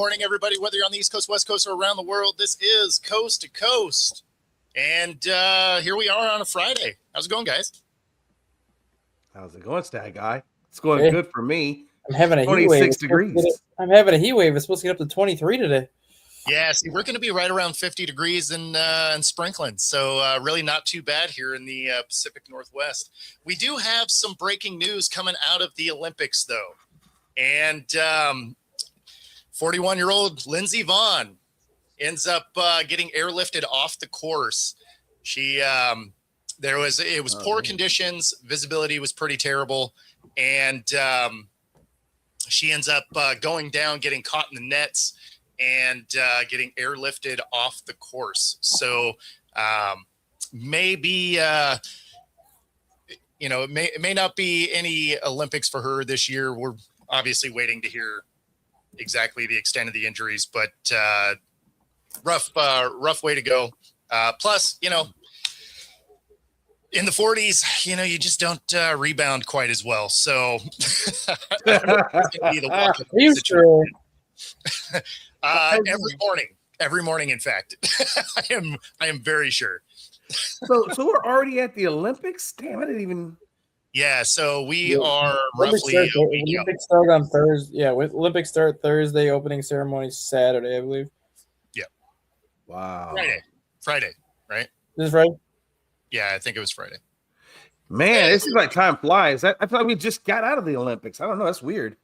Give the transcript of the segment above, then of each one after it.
morning, everybody. Whether you're on the East Coast, West Coast, or around the world, this is Coast to Coast. And here we are on a Friday. How's it going, guys? How's it going, Stag Guy? It's going good for me. I'm having a 26 degrees. I'm having a heat wave. It's supposed to get up to 23 today. Yeah, see, we're going to be right around 50 degrees and sprinkling. So really not too bad here in the Pacific Northwest. We do have some breaking news coming out of the Olympics, though. And 41-year-old Lindsey Vonn ends up getting airlifted off the course. It was poor conditions. Visibility was pretty terrible. And she ends up going down, getting caught in the nets, and getting airlifted off the course. So maybe, it may not be any Olympics for her this year. We're obviously waiting to hear exactly the extent of the injuries, but rough way to go. Plus, in the 40s, you just don't rebound quite as well. So every morning, in fact, I am very sure. So we're already at the Olympics. Damn, I didn't even. Yeah, so we are roughly. Olympics start on Thursday. Yeah, Olympics start Thursday. Opening ceremony Saturday, I believe. Yeah. Wow. Friday, right? This is Friday. Yeah, I think it was Friday. Man, it seems like time flies. I feel like we just got out of the Olympics. I don't know. That's weird.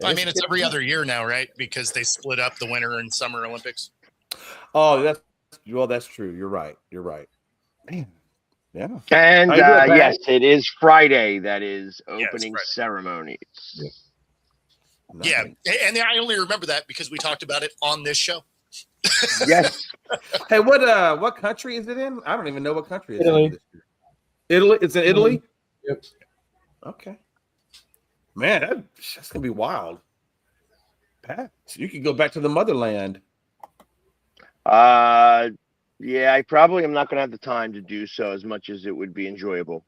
I mean, it's every other year now, right? Because they split up the Winter and Summer Olympics. Oh, that's true. You're right. Man. Yeah. And yes, it is Friday. That is opening ceremonies. Yeah. And I only remember that because we talked about it on this show. Yes. Hey, what country is it in? I don't even know what country it's Italy. in this year. Italy? It's in Italy? Yep. Okay. Man, that's gonna be wild. Pat, you could go back to the motherland. Yeah, I probably am not going to have the time to do so as much as it would be enjoyable.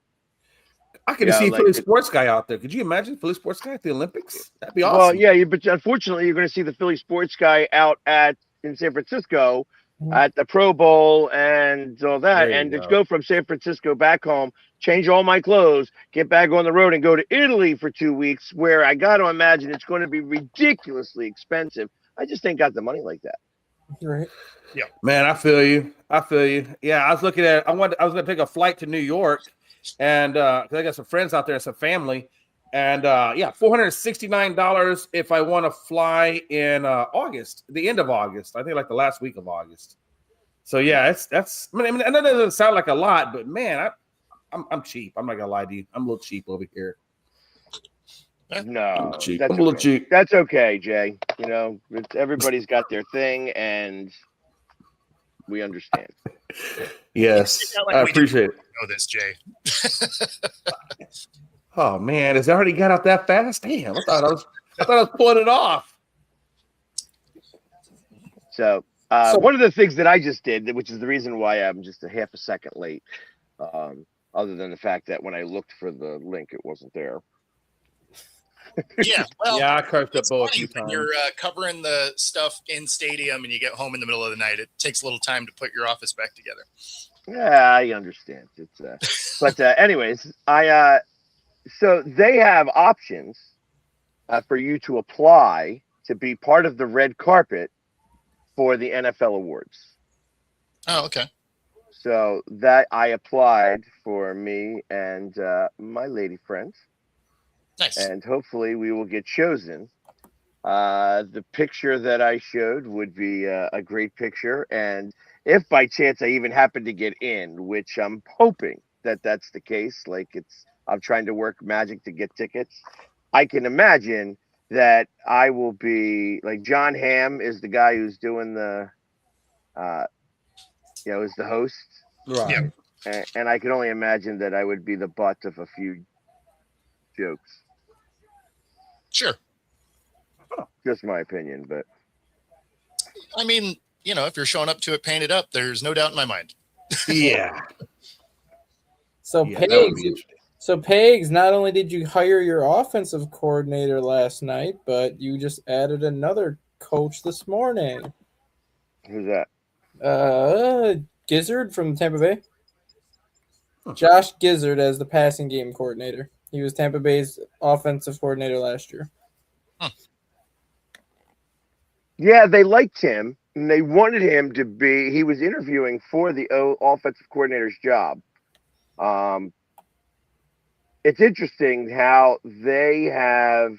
I could see Philly Sports Guy out there. Could you imagine Philly Sports Guy at the Olympics? That'd be awesome. Well, yeah, but unfortunately, you're going to see the Philly Sports Guy out in San Francisco at the Pro Bowl and all that. And to go from San Francisco back home, change all my clothes, get back on the road, and go to Italy for 2 weeks, where I got to imagine it's going to be ridiculously expensive. I just ain't got the money like that. Right. Yeah. Man, I feel you. Yeah, I was looking at. I was going to take a flight to New York, and 'cause I got some friends out there and some family, and $469 if I want to fly in August, the end of August. I think like the last week of August. So yeah, that's. I mean, I know that doesn't sound like a lot, but man, I'm cheap. I'm not gonna lie to you. I'm a little cheap over here. No, I'm a little cheap. That's okay, Jay. Everybody's got their thing, and we understand. Yes, I appreciate it. Know this, Jay. Oh man, has it already got out that fast? Damn, I thought I was pulling it off. So one of the things that I just did, which is the reason why I'm just a half a second late, other than the fact that when I looked for the link, it wasn't there. Yeah, well, I cursed up both a few when times. you're covering the stuff in stadium and you get home in the middle of the night, it takes a little time to put your office back together. Yeah, I understand. But anyways, so they have options for you to apply to be part of the red carpet for the NFL awards. Oh, okay. So that I applied for me and my lady friends. Nice. And hopefully we will get chosen. The picture that I showed would be a great picture. And if by chance I even happen to get in, which I'm hoping that that's the case, I'm trying to work magic to get tickets. I can imagine that I will be like John Hamm is the guy who's doing the, is the host. Right. Yeah. And I can only imagine that I would be the butt of a few jokes. Sure. Just my opinion, but I mean, if you're showing up to it painted up, there's no doubt in my mind. Yeah. So Pags, not only did you hire your offensive coordinator last night, but you just added another coach this morning. Who's that? Gizzard from Tampa Bay. Josh Gizzard as the passing game coordinator. He was Tampa Bay's offensive coordinator last year. Yeah, they liked him, and they wanted him to be. He was interviewing for the offensive coordinator's job. It's interesting how they have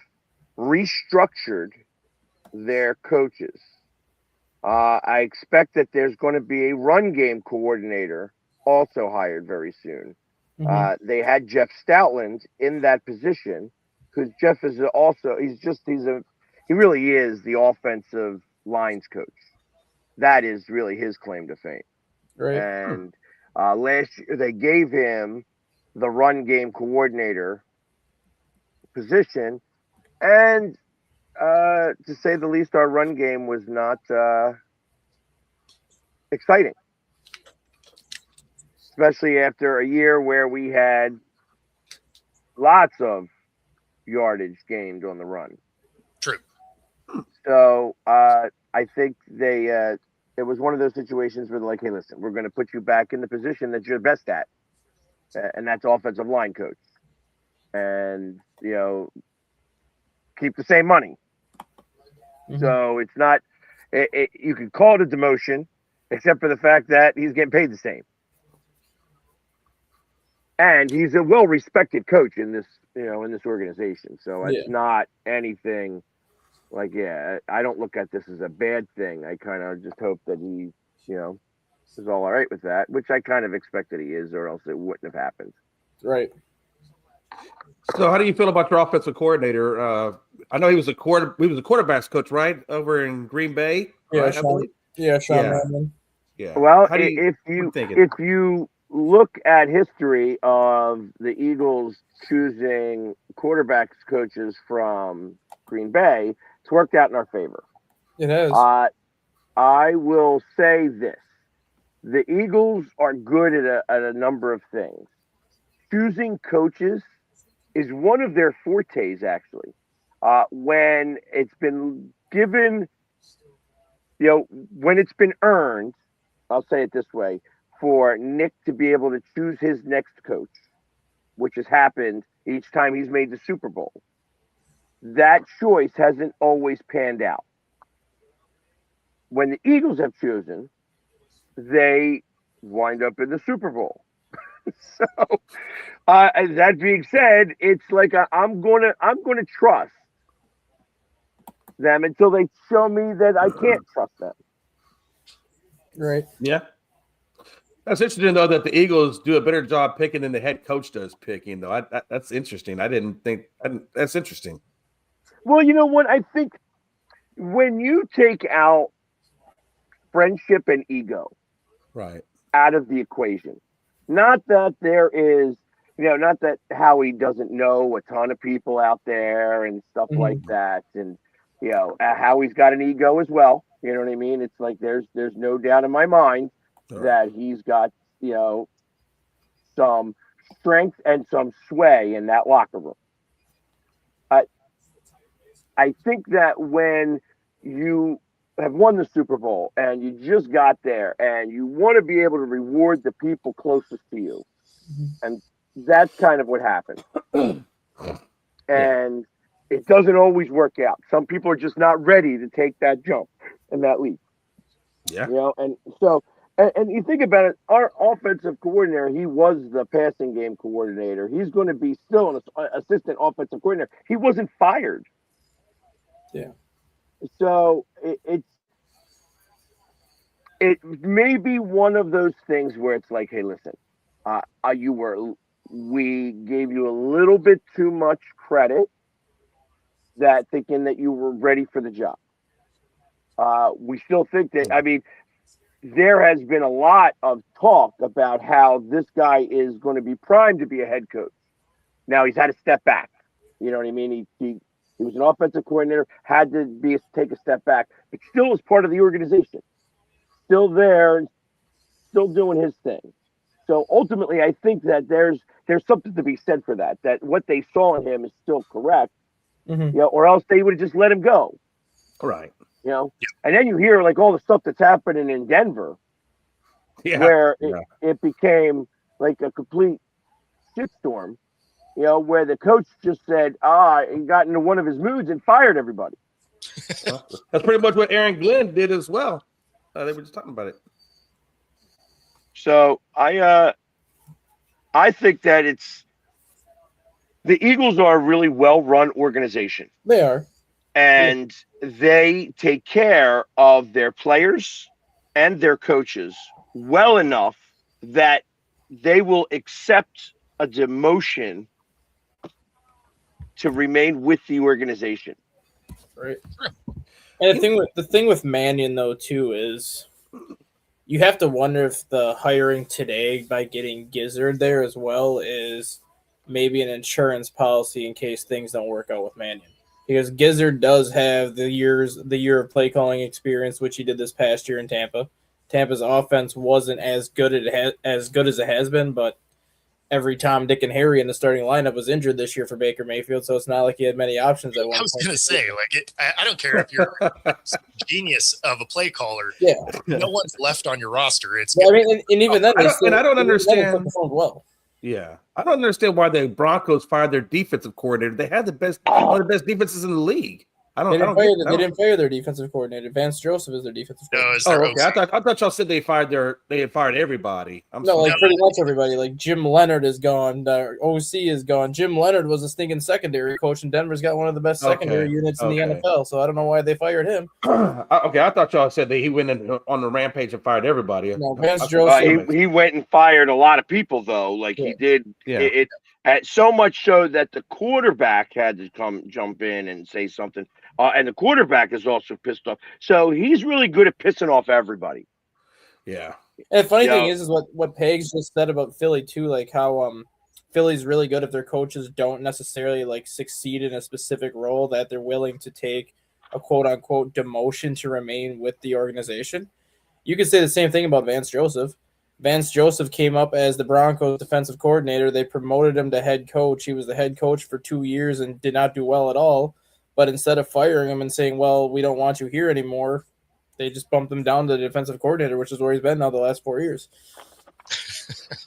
restructured their coaches. I expect that there's going to be a run game coordinator also hired very soon. They had Jeff Stoutland in that position, because Jeff is also he really is the offensive lines coach. That is really his claim to fame. Right. And last year they gave him the run game coordinator position, and to say the least, our run game was not exciting, especially after a year where we had lots of yardage gained on the run. True. So I think it was one of those situations where they're like, hey, listen, we're going to put you back in the position that you're best at, and that's offensive line coach, and keep the same money. So it's not, you could call it a demotion, except for the fact that he's getting paid the same. And he's a well-respected coach in this, in this organization. So it's not anything like, I don't look at this as a bad thing. I kind of just hope that he, is all right with that, which I kind of expected he is, or else it wouldn't have happened. Right. So, how do you feel about your offensive coordinator? I know he was a quarterbacks coach, right, over in Green Bay. Yeah, right, Sean Mannion. Yeah. Well, if you look at history of the Eagles choosing quarterbacks coaches from Green Bay, it's worked out in our favor. It has. I will say this: the Eagles are good at a number of things. Choosing coaches is one of their fortes, actually. When it's been given, when it's been earned, I'll say it this way, for Nick to be able to choose his next coach, which has happened each time he's made the Super Bowl, that choice hasn't always panned out. When the Eagles have chosen, they wind up in the Super Bowl. So, that being said, it's like I'm gonna trust them until they show me that I can't trust them. Right. Yeah. That's interesting, though, that the Eagles do a better job picking than the head coach does picking, though. That's interesting. That's interesting. Well, you know what? I think when you take out friendship and ego out of the equation, not that there is, not that Howie doesn't know a ton of people out there and stuff like that. And, Howie's got an ego as well. You know what I mean? It's like there's no doubt in my mind that he's got, some strength and some sway in that locker room. I think that when you have won the Super Bowl and you just got there and you want to be able to reward the people closest to you, and that's kind of what happened. And it doesn't always work out. Some people are just not ready to take that jump and that leap. Yeah. And so, and you think about it, our offensive coordinator, he was the passing game coordinator. He's going to be still an assistant offensive coordinator. He wasn't fired. Yeah. So it may be one of those things where it's like, hey, listen, we gave you a little bit too much credit, that thinking that you were ready for the job. We still think that, there has been a lot of talk about how this guy is going to be primed to be a head coach. Now he's had to step back. You know what I mean? He was an offensive coordinator, had to take a step back, but still is part of the organization. Still there, still doing his thing. So ultimately, I think that there's something to be said for that what they saw in him is still correct, or else they would have just let him go. Right. you know. And then you hear like all the stuff that's happening in Denver, where it became like a complete shitstorm, you know, where the coach just said, he got into one of his moods and fired everybody. That's pretty much what Aaron Glenn did as well. They were just talking about it. So I think that the Eagles are a really well-run organization. They are. And they take care of their players and their coaches well enough that they will accept a demotion to remain with the organization. Right. And the thing with Mannion though too is you have to wonder if the hiring today by getting Gizzard there as well is maybe an insurance policy in case things don't work out with Mannion. Because Gizzard does have the year of play calling experience, which he did this past year in Tampa. Tampa's offense wasn't as good as it has been, but every Tom, Dick, and Harry in the starting lineup was injured this year for Baker Mayfield, so it's not like he had many options at one point. I was going to say, I don't care if you're a genius of a play caller. Yeah, no one's left on your roster. It's I mean, and even then, I don't understand. Well. Yeah, I don't understand why the Broncos fired their defensive coordinator. They had one of the best defenses in the league. They didn't fire their defensive coordinator. Vance Joseph is their defensive coordinator. Okay. I thought y'all said they had fired everybody. Pretty much everybody. Like Jim Leonard is gone. OC is gone. Jim Leonard was a stinking secondary coach, and Denver's got one of the best secondary units in the NFL. So I don't know why they fired him. Okay, I thought y'all said that he went on the rampage and fired everybody. No, Vance Joseph. He went and fired a lot of people though. He did. Yeah. It so much so that the quarterback had to jump in and say something. And the quarterback is also pissed off. So he's really good at pissing off everybody. Yeah. And the funny thing is what Pags just said about Philly too, like how Philly's really good if their coaches don't necessarily succeed in a specific role, that they're willing to take a quote unquote demotion to remain with the organization. You could say the same thing about Vance Joseph. Vance Joseph came up as the Broncos defensive coordinator. They promoted him to head coach. He was the head coach for 2 years and did not do well at all. But instead of firing him and saying, well, we don't want you here anymore, they just bumped him down to the defensive coordinator, which is where he's been now the last 4 years.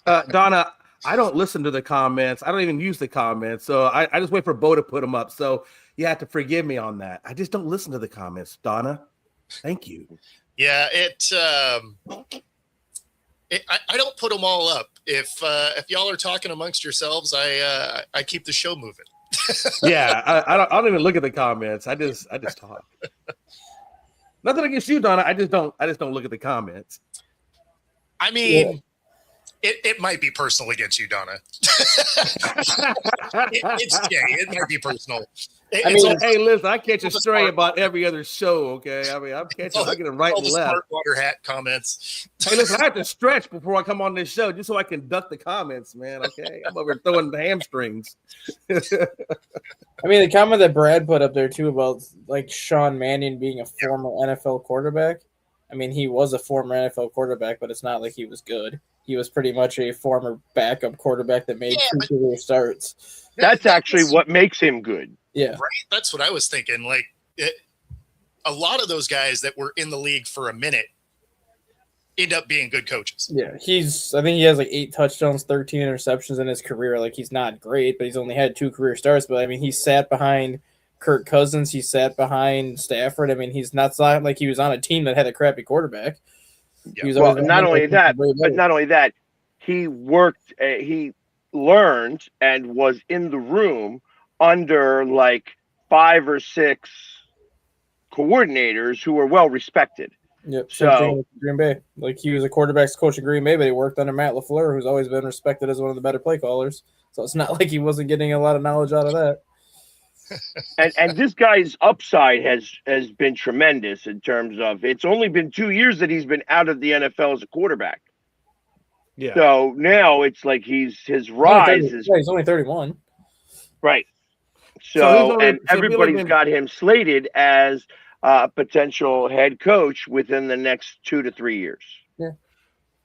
Donna, I don't listen to the comments. I don't even use the comments. So I just wait for Bo to put them up. So you have to forgive me on that. I just don't listen to the comments, Donna. Thank you. Yeah, I don't put them all up. If y'all are talking amongst yourselves, I keep the show moving. Yeah, I don't even look at the comments. I just talk. Nothing against you, Donna. I just don't look at the comments. I mean, it might be personal against you, Donna. It might be personal. Hey, listen, I catch a stray about every other show, okay? I mean, I get it right and left. Smart water hat comments. Hey, listen, I have to stretch before I come on this show just so I can duck the comments, man, okay? I'm over throwing the hamstrings. I mean, the comment that Brad put up there, too, about, Sean Mannion being a former NFL quarterback. I mean, he was a former NFL quarterback, but it's not like he was good. He was pretty much a former backup quarterback that made 2 career starts. That's actually what makes him good. Yeah. Right? That's what I was thinking. A lot of those guys that were in the league for a minute end up being good coaches. Yeah. I think he has 8 touchdowns, 13 interceptions in his career. He's not great, but he's only had 2 career starts. But I mean, he sat behind Kirk Cousins. He sat behind Stafford. I mean, he's not like he was on a team that had a crappy quarterback. Yeah. Well, not only that, he worked, he learned and was in the room under 5 or 6 coordinators who were well respected. Yep. So Green Bay, he was a quarterback's coach in Green Bay, but he worked under Matt LaFleur, who's always been respected as one of the better play callers. So it's not like he wasn't getting a lot of knowledge out of that. And this guy's upside has been tremendous in terms of it's only been 2 years that he's been out of the NFL as a quarterback. Yeah. So now it's his rise is. Yeah, he's only 31. Right. So everybody's got him slated as a potential head coach within the next 2 to 3 years. Yeah.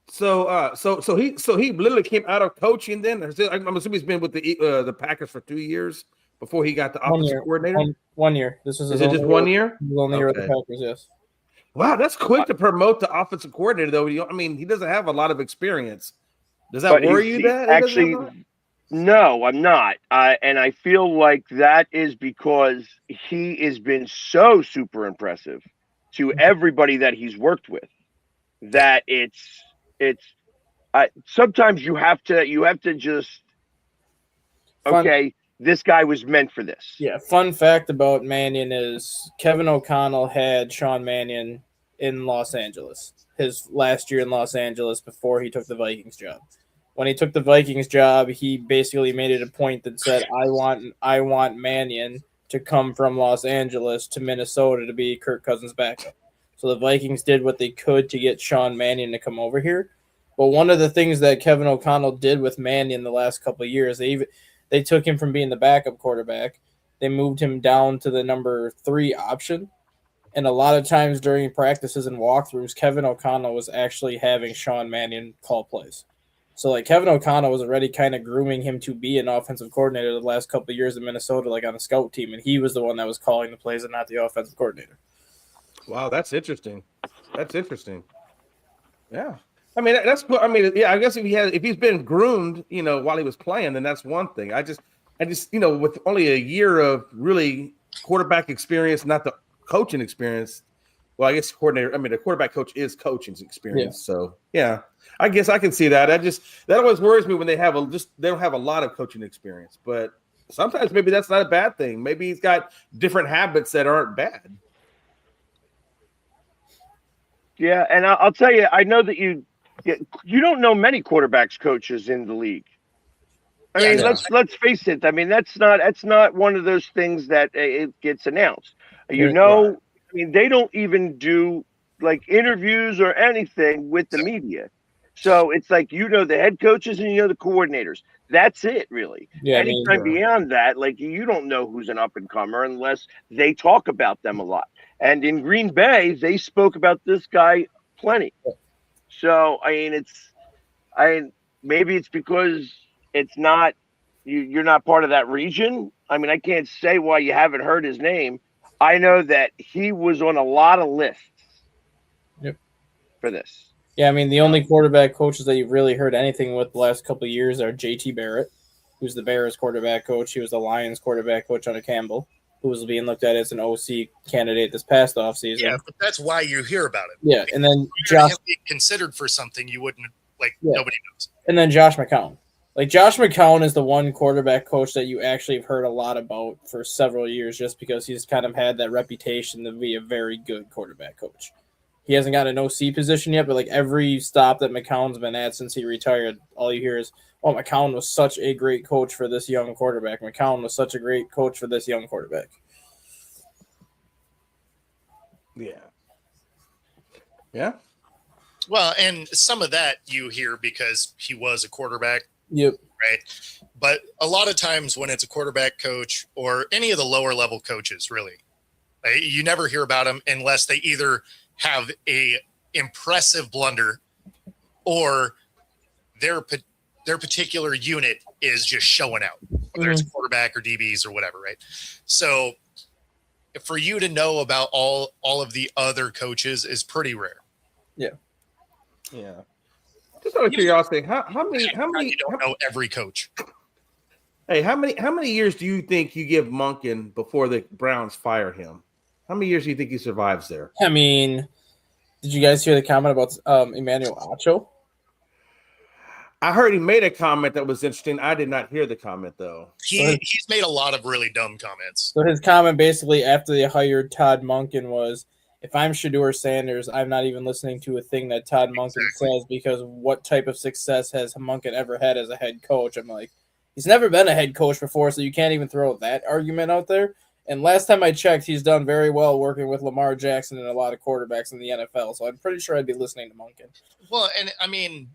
So he literally came out of coaching then. I'm assuming he's been with the Packers for 2 years before he got the 1 offensive year. coordinator? 1 year. This was his Is it just 1 year? His only year with the Okay. Packers. Yes. Wow, that's quick to promote the offensive coordinator, though. I mean, he doesn't have a lot of experience. Does that But worry you that he doesn't have a lot? No, I'm not. And I feel like that is because he has been so super impressive to everybody that he's worked with that it's sometimes you have to just okay, this guy was meant for this. Yeah. Fun fact about Mannion is Kevin O'Connell had Sean Mannion in Los Angeles, his last year in Los Angeles before he took the Vikings job. When he took the Vikings job, he basically made it a point that said, I want Mannion to come from Los Angeles to Minnesota to be Kirk Cousins' backup. So the Vikings did what they could to get Sean Mannion to come over here. But one of the things that Kevin O'Connell did with Mannion the last couple of years, they took him from being the backup quarterback. They moved him down to the number 3 option. And a lot of times during practices and walkthroughs, Kevin O'Connell was actually having Sean Mannion call plays. So, like, Kevin O'Connell was already kind of grooming him to be an offensive coordinator the last couple of years in Minnesota, like on a scout team, and he was the one that was calling the plays and not the offensive coordinator. Wow, that's interesting. That's interesting. Yeah. I mean, that's cool. I mean, yeah, I guess if he's been groomed, while he was playing, then that's one thing. I just, with only a year of really quarterback experience, not the coaching experience. Well, I guess the quarterback coach is coaching experience. Yeah. So yeah, I guess I can see that. That always worries me when they don't have a lot of coaching experience, but sometimes maybe that's not a bad thing. Maybe he's got different habits that aren't bad. Yeah. And I'll tell you, I know that you don't know many quarterbacks coaches in the league. I mean, let's face it. I mean, that's not one of those things that it gets announced. I mean, they don't even do like interviews or anything with the media. So it's like, the head coaches and the coordinators. That's it, really. Yeah, Anytime beyond that, like, you don't know who's an up and comer unless they talk about them a lot. And in Green Bay, they spoke about this guy plenty. So, I mean, maybe it's because it's not, you're not part of that region. I mean, I can't say why you haven't heard his name. I know that he was on a lot of lists for this. Yeah, I mean, the only quarterback coaches that you've really heard anything with the last couple of years are JT Barrett, who's the Bears quarterback coach. He was the Lions quarterback coach under Campbell, who was being looked at as an OC candidate this past offseason. Yeah, but that's why you hear about it. Yeah, and then Josh being considered for something you wouldn't nobody knows. And then Josh McCown. Like, Josh McCown is the one quarterback coach that you actually have heard a lot about for several years just because he's kind of had that reputation to be a very good quarterback coach. He hasn't got an OC position yet, but like every stop that McCown's been at since he retired, all you hear is, oh, McCown was such a great coach for this young quarterback. McCown was such a great coach for this young quarterback. Yeah. Yeah. Well, and some of that you hear because he was a quarterback. Yep. Right. But a lot of times when it's a quarterback coach or any of the lower level coaches, really, you never hear about them unless they either have a impressive blunder or their particular unit is just showing out, whether it's quarterback or DBs or whatever. Right. So for you to know about all of the other coaches is pretty rare. Yeah. Yeah. Just out of curiosity, how many you don't know every coach. Hey, how many years do you think you give Monken before the Browns fire him? How many years do you think he survives there? I mean, did you guys hear the comment about Emmanuel Acho? I heard he made a comment that was interesting. I did not hear the comment, though. He's made a lot of really dumb comments. So his comment basically after they hired Todd Monken was, if I'm Shedeur Sanders, I'm not even listening to a thing that Todd Monken says because what type of success has Monken ever had as a head coach? I'm like, he's never been a head coach before, so you can't even throw that argument out there. And last time I checked, he's done very well working with Lamar Jackson and a lot of quarterbacks in the NFL. So I'm pretty sure I'd be listening to Monken. Well, and I mean,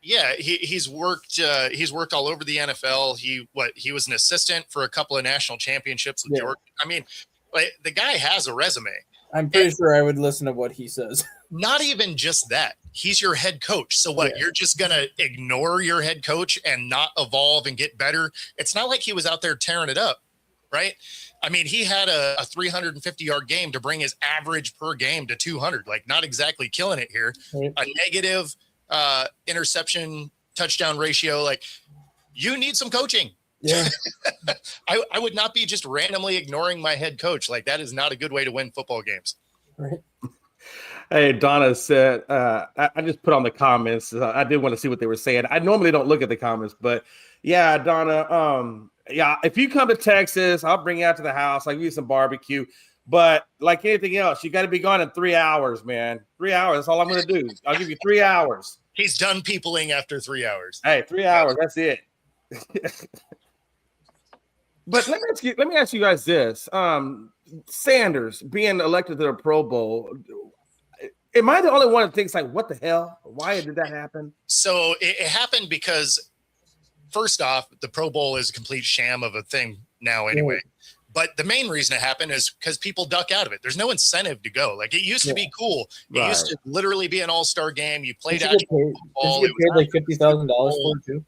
yeah, he's worked all over the NFL. He was an assistant for a couple of national championships with Georgia. I mean, like, the guy has a resume. I'm pretty sure I would listen to what he says. Not even just that. He's your head coach. So what? Yeah. You're just going to ignore your head coach and not evolve and get better? It's not like he was out there tearing it up. right? I mean, he had a 350-yard game to bring his average per game to 200. Like, not exactly killing it here. Right. A negative interception touchdown ratio. Like, you need some coaching. Yeah. I would not be just randomly ignoring my head coach. Like, that is not a good way to win football games. Right. Hey, Donna said, I just put on the comments. I did want to see what they were saying. I normally don't look at the comments, but yeah, Donna, yeah, if you come to Texas, I'll bring you out to the house. I'll give you some barbecue. But like anything else, you got to be gone in 3 hours, man. 3 hours. That's all I'm going to do. I'll give you 3 hours. He's done peopling after 3 hours. Hey, 3 hours. That's it. But let me ask you guys this. Sanders being elected to the Pro Bowl, am I the only one that thinks like, what the hell? Why did that happen? So it happened because, first off, the Pro Bowl is a complete sham of a thing now anyway. But the main reason it happened is because people duck out of it. There's no incentive to go. Like, it used to be cool. It used to literally be an all-star game. You played out football. Did you get paid like $50,000 for it too?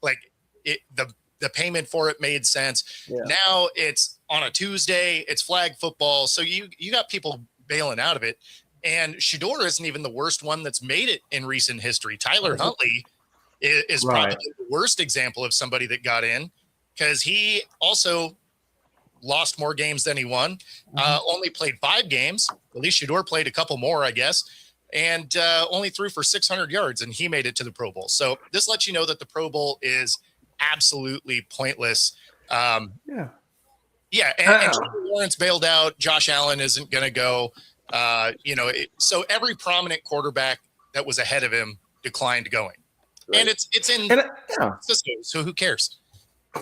Like, the payment for it made sense. Yeah. Now it's on a Tuesday. It's flag football. So you got people bailing out of it. And Shedeur isn't even the worst one that's made it in recent history. Tyler Huntley is probably the worst example of somebody that got in, because he also lost more games than he won. Only played 5 games. At least Shedeur played a couple more, I guess, and only threw for 600 yards, and he made it to the Pro Bowl. So this lets you know that the Pro Bowl is absolutely pointless. And Lawrence bailed out. Josh Allen isn't going to go. So every prominent quarterback that was ahead of him declined going. Right. And it's in Cisco, so who cares?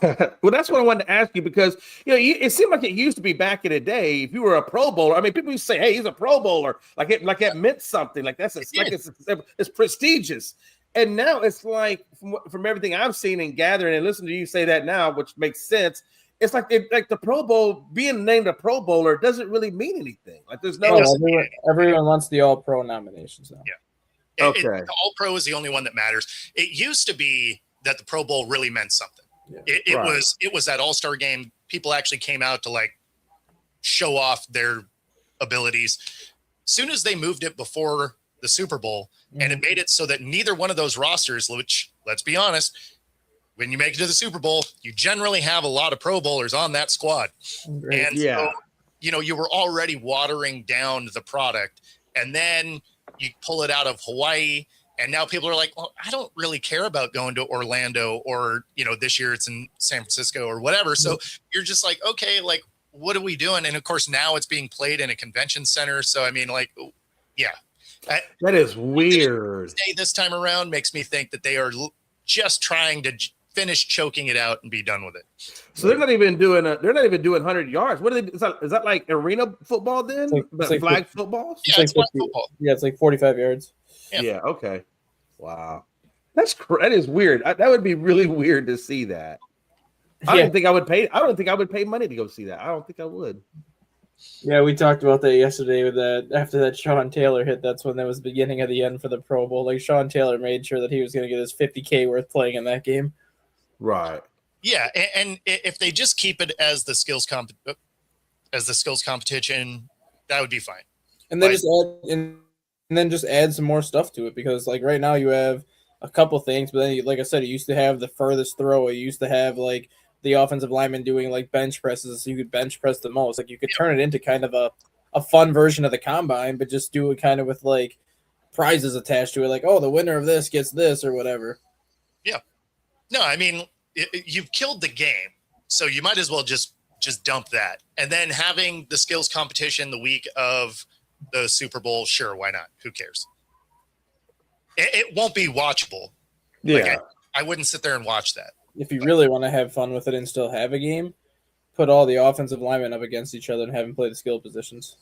Well, that's what I wanted to ask you, because it seemed like it used to be back in the day. If you were a Pro Bowler, I mean, people used to say, "Hey, he's a Pro Bowler," like it meant something. Like it's prestigious. And now it's like, from everything I've seen and gathering and listening to you say that now, which makes sense. It's like the Pro Bowl, being named a Pro Bowler, doesn't really mean anything. Like, there's no. Everyone wants the All Pro nominations now. Yeah. Okay. The All Pro is the only one that matters. It used to be that the Pro Bowl really meant something. Yeah. It was that All-Star game. People actually came out to like show off their abilities. Soon as they moved it before the Super Bowl, and it made it so that neither one of those rosters, which, let's be honest, when you make it to the Super Bowl, you generally have a lot of Pro Bowlers on that squad. Great. And so, you were already watering down the product, and then you pull it out of Hawaii, and now people are like, well, I don't really care about going to Orlando, or, this year it's in San Francisco or whatever. So you're just like, okay, like, what are we doing? And of course, now it's being played in a convention center. So, I mean, like, yeah. That is weird. This time around makes me think that they are just trying to finish choking it out and be done with it. So they're not even doing 100 yards. What are they? Is that like arena football then? It's like flag football? Yeah, it's flag football. Yeah, it's like 45 yards. Yeah. Okay. Wow. That is weird. That would be really weird to see that. I don't think I would pay money to go see that. I don't think I would. Yeah, we talked about that yesterday with that. After that Sean Taylor hit, that's when that was the beginning of the end for the Pro Bowl. Like, Sean Taylor made sure that he was going to get his $50K worth playing in that game. Right. Yeah, and if they just keep it as the skills competition, that would be fine. And then just add some more stuff to it, because like right now you have a couple things, but then like I said, it used to have the furthest throw. It used to have like the offensive lineman doing like bench presses, so you could bench press the most. Like, you could turn it into kind of a fun version of the combine, but just do it kind of with like prizes attached to it, like, oh, the winner of this gets this or whatever. Yeah. No, I mean, you've killed the game, so you might as well just dump that. And then having the skills competition the week of the Super Bowl, sure, why not? Who cares? It won't be watchable. Yeah. Like, I wouldn't sit there and watch that. If you really want to have fun with it and still have a game, put all the offensive linemen up against each other and have them play the skill positions.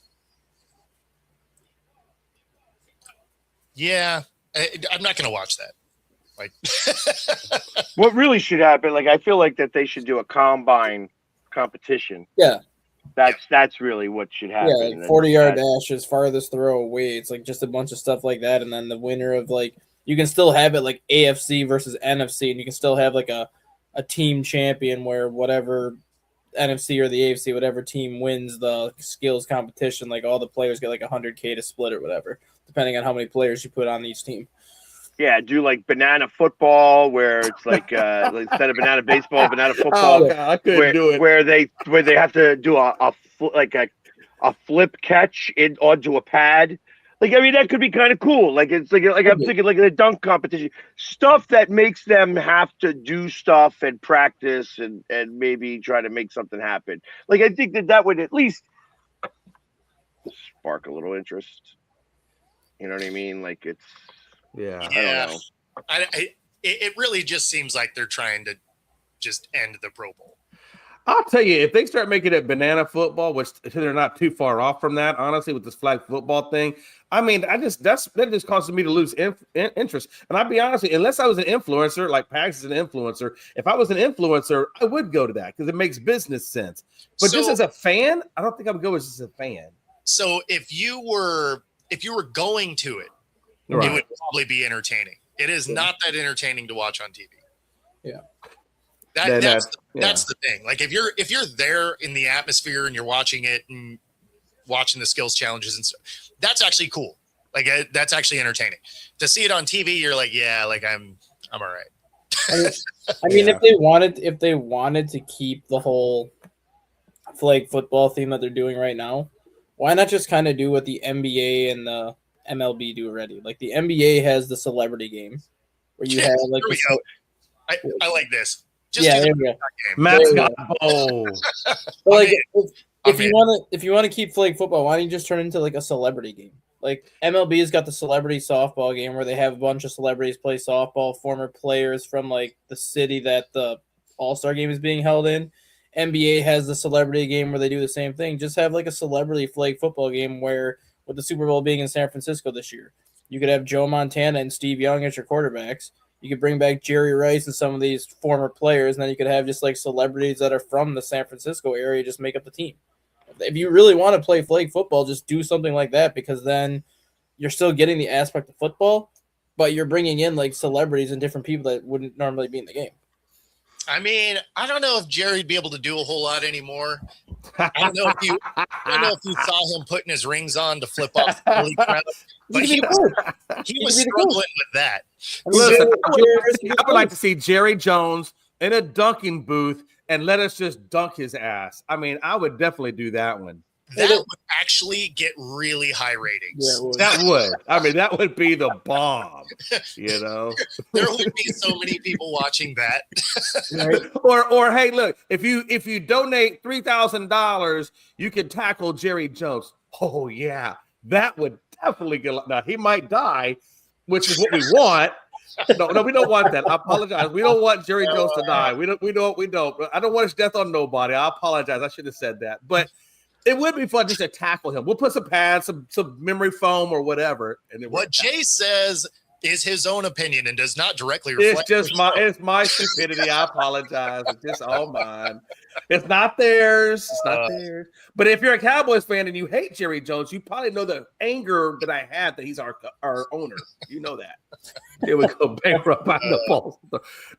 Yeah, I'm not going to watch that. Like, what really should happen? Like, I feel like that they should do a combine competition. Yeah, that's really what should happen. Yeah, like 40-yard dashes, farthest throw, weights, like just a bunch of stuff like that, and then the winner of like, you can still have it like AFC versus NFC, and you can still have like a team champion where whatever NFC or the AFC, whatever team wins the skills competition, like all the players get like $100K to split or whatever, depending on how many players you put on each team. Yeah, do like banana football where it's like instead of banana baseball, banana football. Oh God, I couldn't do it. Where they have to do a flip catch onto a pad. Like, I mean, that could be kind of cool. Like, it's like I'm thinking like the dunk competition, stuff that makes them have to do stuff and practice and maybe try to make something happen. Like, I think that would at least spark a little interest. You know what I mean? Like, it's. Yeah. Yeah. I don't know. It really just seems like they're trying to just end the Pro Bowl. I'll tell you, if they start making it banana football, which they're not too far off from that, honestly, with this flag football thing. I mean, that just causes me to lose interest. And I'll be honest with you, unless I was an influencer, like Pags is an influencer, if I was an influencer, I would go to that because it makes business sense. But just as a fan, I don't think I would go as just a fan. So if you were going to it, Right. it would probably be entertaining. It is not that entertaining to watch on TV. Yeah. That's the thing. Like if you're there in the atmosphere and you're watching it and watching the skills challenges and stuff, that's actually cool. Like that's actually entertaining. To see it on TV, you're like, yeah, like I'm all right. I mean, if they wanted to keep the whole flag football theme that they're doing right now, why not just kind of do what the NBA and the MLB do already? Like the NBA has the celebrity game where you have like I like this. Just yeah, do there we go. Mascot bowl. But like if you want to keep flag football, why don't you just turn it into like a celebrity game? Like MLB's got the celebrity softball game where they have a bunch of celebrities play softball, former players from like the city that the All-Star game is being held in. NBA has the celebrity game where they do the same thing. Just have like a celebrity flag football game where, with the Super Bowl being in San Francisco this year, you could have Joe Montana and Steve Young as your quarterbacks. You could bring back Jerry Rice and some of these former players, and then you could have just like celebrities that are from the San Francisco area just make up the team. If you really want to play flag football, just do something like that, because then you're still getting the aspect of football, but you're bringing in like celebrities and different people that wouldn't normally be in the game. I mean, I don't know if Jerry'd be able to do a whole lot anymore. I don't know if you saw him putting his rings on to flip off the Philly crowd, but he was struggling with that. Listen, I would like to see Jerry Jones in a dunking booth and let us just dunk his ass. I mean, I would definitely do that one. That would actually get really high ratings. Yeah, that would. I mean, that would be the bomb. You know, there would be so many people watching that. or hey, look, if you donate $3,000, you can tackle Jerry Jones. Oh yeah, that would definitely get. Now he might die, which is what we want. No, we don't want that. I apologize. We don't want Jerry Jones to die. We don't. I don't want his death on nobody. I apologize. I should have said that, but. It would be fun just to tackle him. We'll put some pads, some memory foam or whatever. And what Jay says is his own opinion and does not directly reflect. It's my stupidity. I apologize. It's just all mine. It's not theirs. It's not theirs. But if you're a Cowboys fan and you hate Jerry Jones, you probably know the anger that I had that he's our owner. You know that. It would go bankrupt by the balls.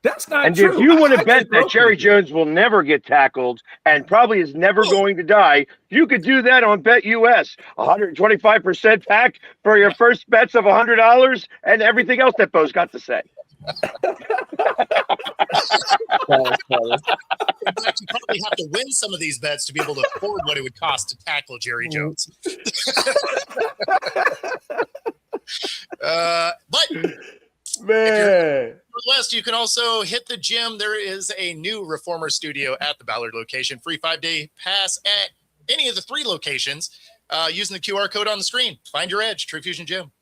That's not and true. If you want to bet that Jerry Jones will never get tackled and probably is never going to die, you could do that on BetUS. 125% back for your first bets of $100 and everything else that Bo's got to say. In fact, you probably have to win some of these bets to be able to afford what it would cost to tackle Jerry Jones. But man, Northwest, you can also hit the gym. There is a new Reformer studio at the Ballard location. Free 5-day pass at any of the 3 locations using the QR code on the screen. Find your edge, True Fusion Gym.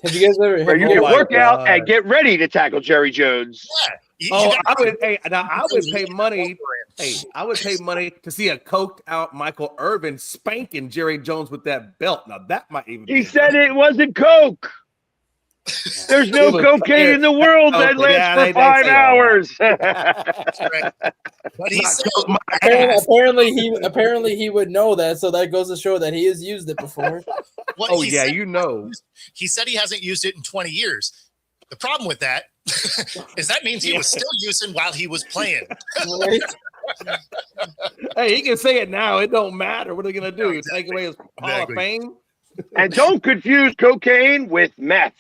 Have you guys ever? Where you can work out and get ready to tackle Jerry Jones. Yeah. I would pay money. Hey, I would pay money to see a coked out Michael Irvin spanking Jerry Jones with that belt. Now that might even. He said it wasn't coke. There's no cocaine in the world that lasts for 5 hours. But he's apparently he would know that, so that goes to show that he has used it before. He said he hasn't used it in 20 years. The problem with that is that means he was still using while he was playing. Hey, he can say it now. It don't matter. What are they gonna do? Exactly. Take away his Hall of Fame? And don't confuse cocaine with meth.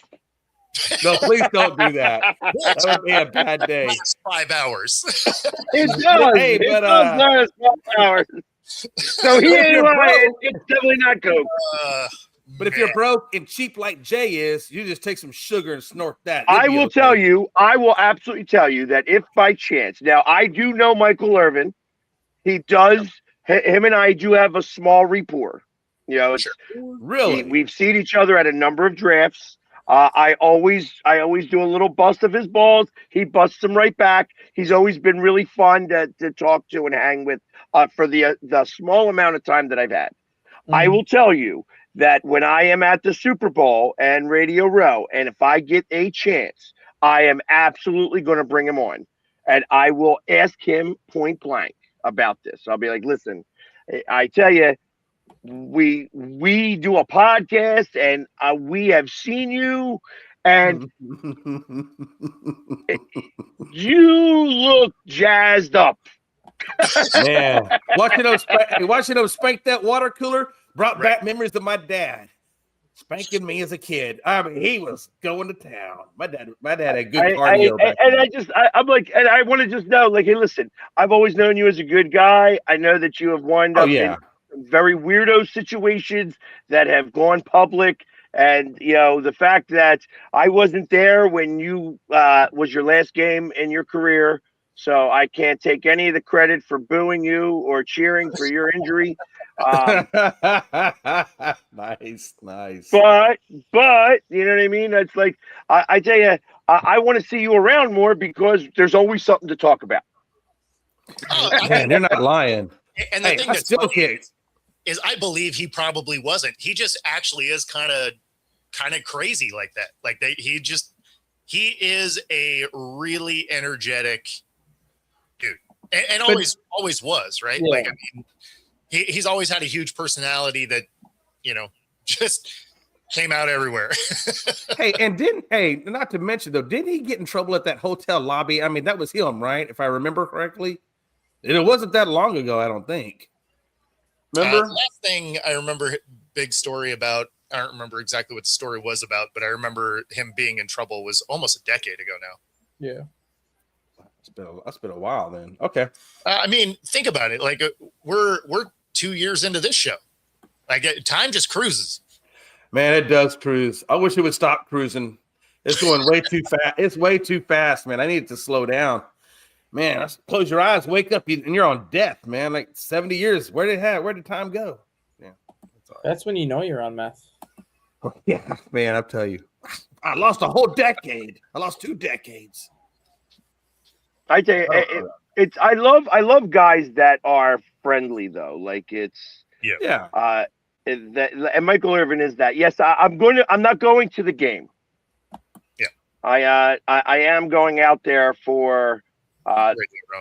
No, please don't do that. That would be a bad day. Last 5 hours. It does. Hey, it but, does last 12 hours. So he If ain't you're lying. broke- It's definitely not coke. But if you're broke and cheap like Jay is, you just take some sugar and snort that. I will absolutely tell you that if by chance, now I do know Michael Irvin, he does, him and I do have a small rapport. You know, Really? we've seen each other at a number of drafts. I always do a little bust of his balls. He busts them right back. He's always been really fun to talk to and hang with for the small amount of time that I've had. I will tell you that when I am at the Super Bowl and Radio Row, and if I get a chance, I am absolutely going to bring him on, and I will ask him point blank about this. I'll be like, listen, I tell you, we do a podcast, and we have seen you, and you look jazzed up. Man, watching him spank that water cooler brought back memories of my dad spanking me as a kid. I mean, he was going to town. My dad had good cardio. I'm like, and I want to just know, like, hey, listen, I've always known you as a good guy. I know that you have wound up in very weirdo situations that have gone public. And, you know, the fact that I wasn't there when you was your last game in your career, so I can't take any of the credit for booing you or cheering for your injury. Nice. But you know what I mean? It's like, I tell you, I want to see you around more because there's always something to talk about. Man, you're not lying. And the thing that's funny is I believe he probably wasn't. He just actually is kind of crazy like that. Like he is a really energetic dude, and always was, right? Yeah. Like, I mean, he's always had a huge personality that, you know, just came out everywhere. Not to mention though, didn't he get in trouble at that hotel lobby? I mean, that was him, right? If I remember correctly, and it wasn't that long ago, I don't think. Remember? The last thing I remember, big story about, I don't remember exactly what the story was about, but I remember him being in trouble was almost a decade ago now. Yeah. It's been a while then. Okay. I mean, think about it. Like we're 2 years into this show. Like time just cruises. Man, it does cruise. I wish it would stop cruising. It's going way too fast. It's way too fast, man. I need it to slow down. Man, close your eyes, wake up, and you're on death, man. Like 70 years. Where did time go? Yeah, that's when you know you're on meth. Yeah, man, I'll tell you. I lost a whole decade. I lost 2 decades. I tell you, I love guys that are friendly though. Like it's and Michael Irvin is that. Yes, I'm not going to the game. Yeah, I am going out there for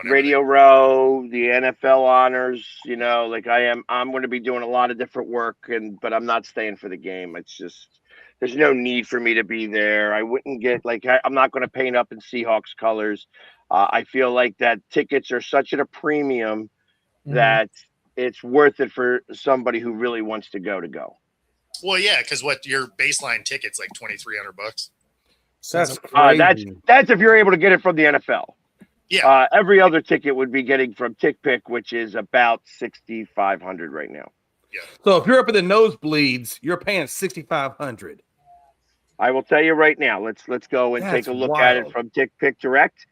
Radio Row, the NFL honors, you know, like I'm going to be doing a lot of different work, but I'm not staying for the game. It's just, there's no need for me to be there. I wouldn't get I'm not going to paint up in Seahawks colors. I feel like that tickets are such at a premium that it's worth it for somebody who really wants to go. Well, yeah. Cause your baseline ticket's like $2,300. That's crazy. That's if you're able to get it from the NFL. Yeah. Every other ticket would be getting from TickPick, which is about $6,500 right now. Yeah. So if you're up in the nosebleeds, you're paying $6,500. I will tell you right now. Let's go and take a look at it from TickPick Direct.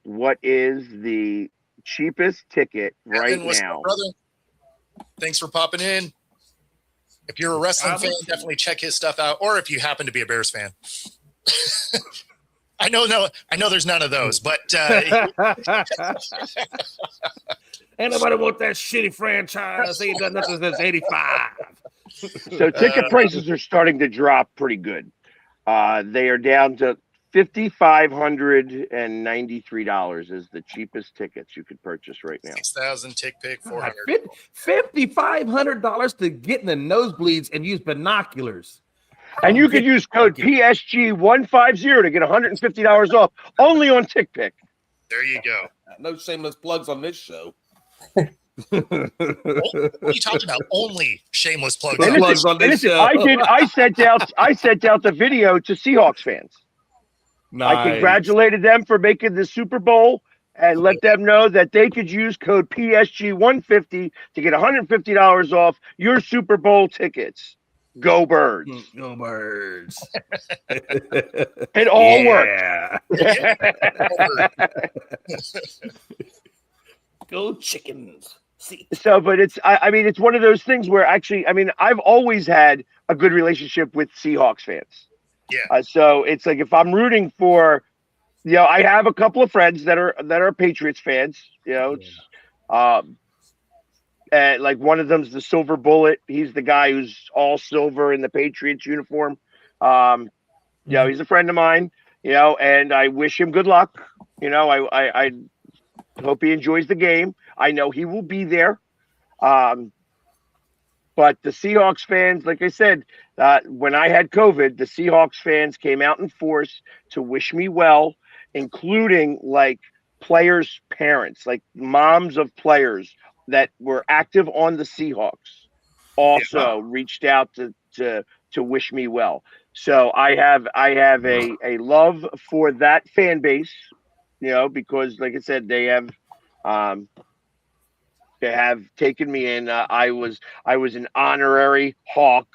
What is the cheapest ticket right now? Brother, thanks for popping in. If you're a wrestling fan, definitely check his stuff out. Or if you happen to be a Bears fan. I know there's none of those, but ain't nobody want that shitty franchise. They ain't done nothing since '85. So ticket prices are starting to drop pretty good. They are down to $5,593 is the cheapest tickets you could purchase right now. 6,000 TickPick, $400. $5,500 to get in the nosebleeds and use binoculars. And you could use code PSG150 to get $150 off only on TickPick. There you go. No shameless plugs on this show. What are you talking about? Only shameless plugs. And on plugs on this show. I sent out the video to Seahawks fans. Nice. I congratulated them for making the Super Bowl and let them know that they could use code PSG150 to get $150 off your Super Bowl tickets. Go Birds. Go Birds. It all worked. Go Chickens. See. So, but I mean, it's one of those things where actually, I mean, I've always had a good relationship with Seahawks fans. Yeah. So it's like if I'm rooting for, I have a couple of friends that are Patriots fans. And like one of them's the Silver Bullet. He's the guy who's all silver in the Patriots uniform. He's a friend of mine. And I wish him good luck. I hope he enjoys the game. I know he will be there. But the Seahawks fans, like I said, when I had COVID, the Seahawks fans came out in force to wish me well, including like players' parents, like moms of players that were active on the Seahawks also reached out to wish me well. So I have a love for that fan base, because like I said, they have taken me in. I was an honorary Hawk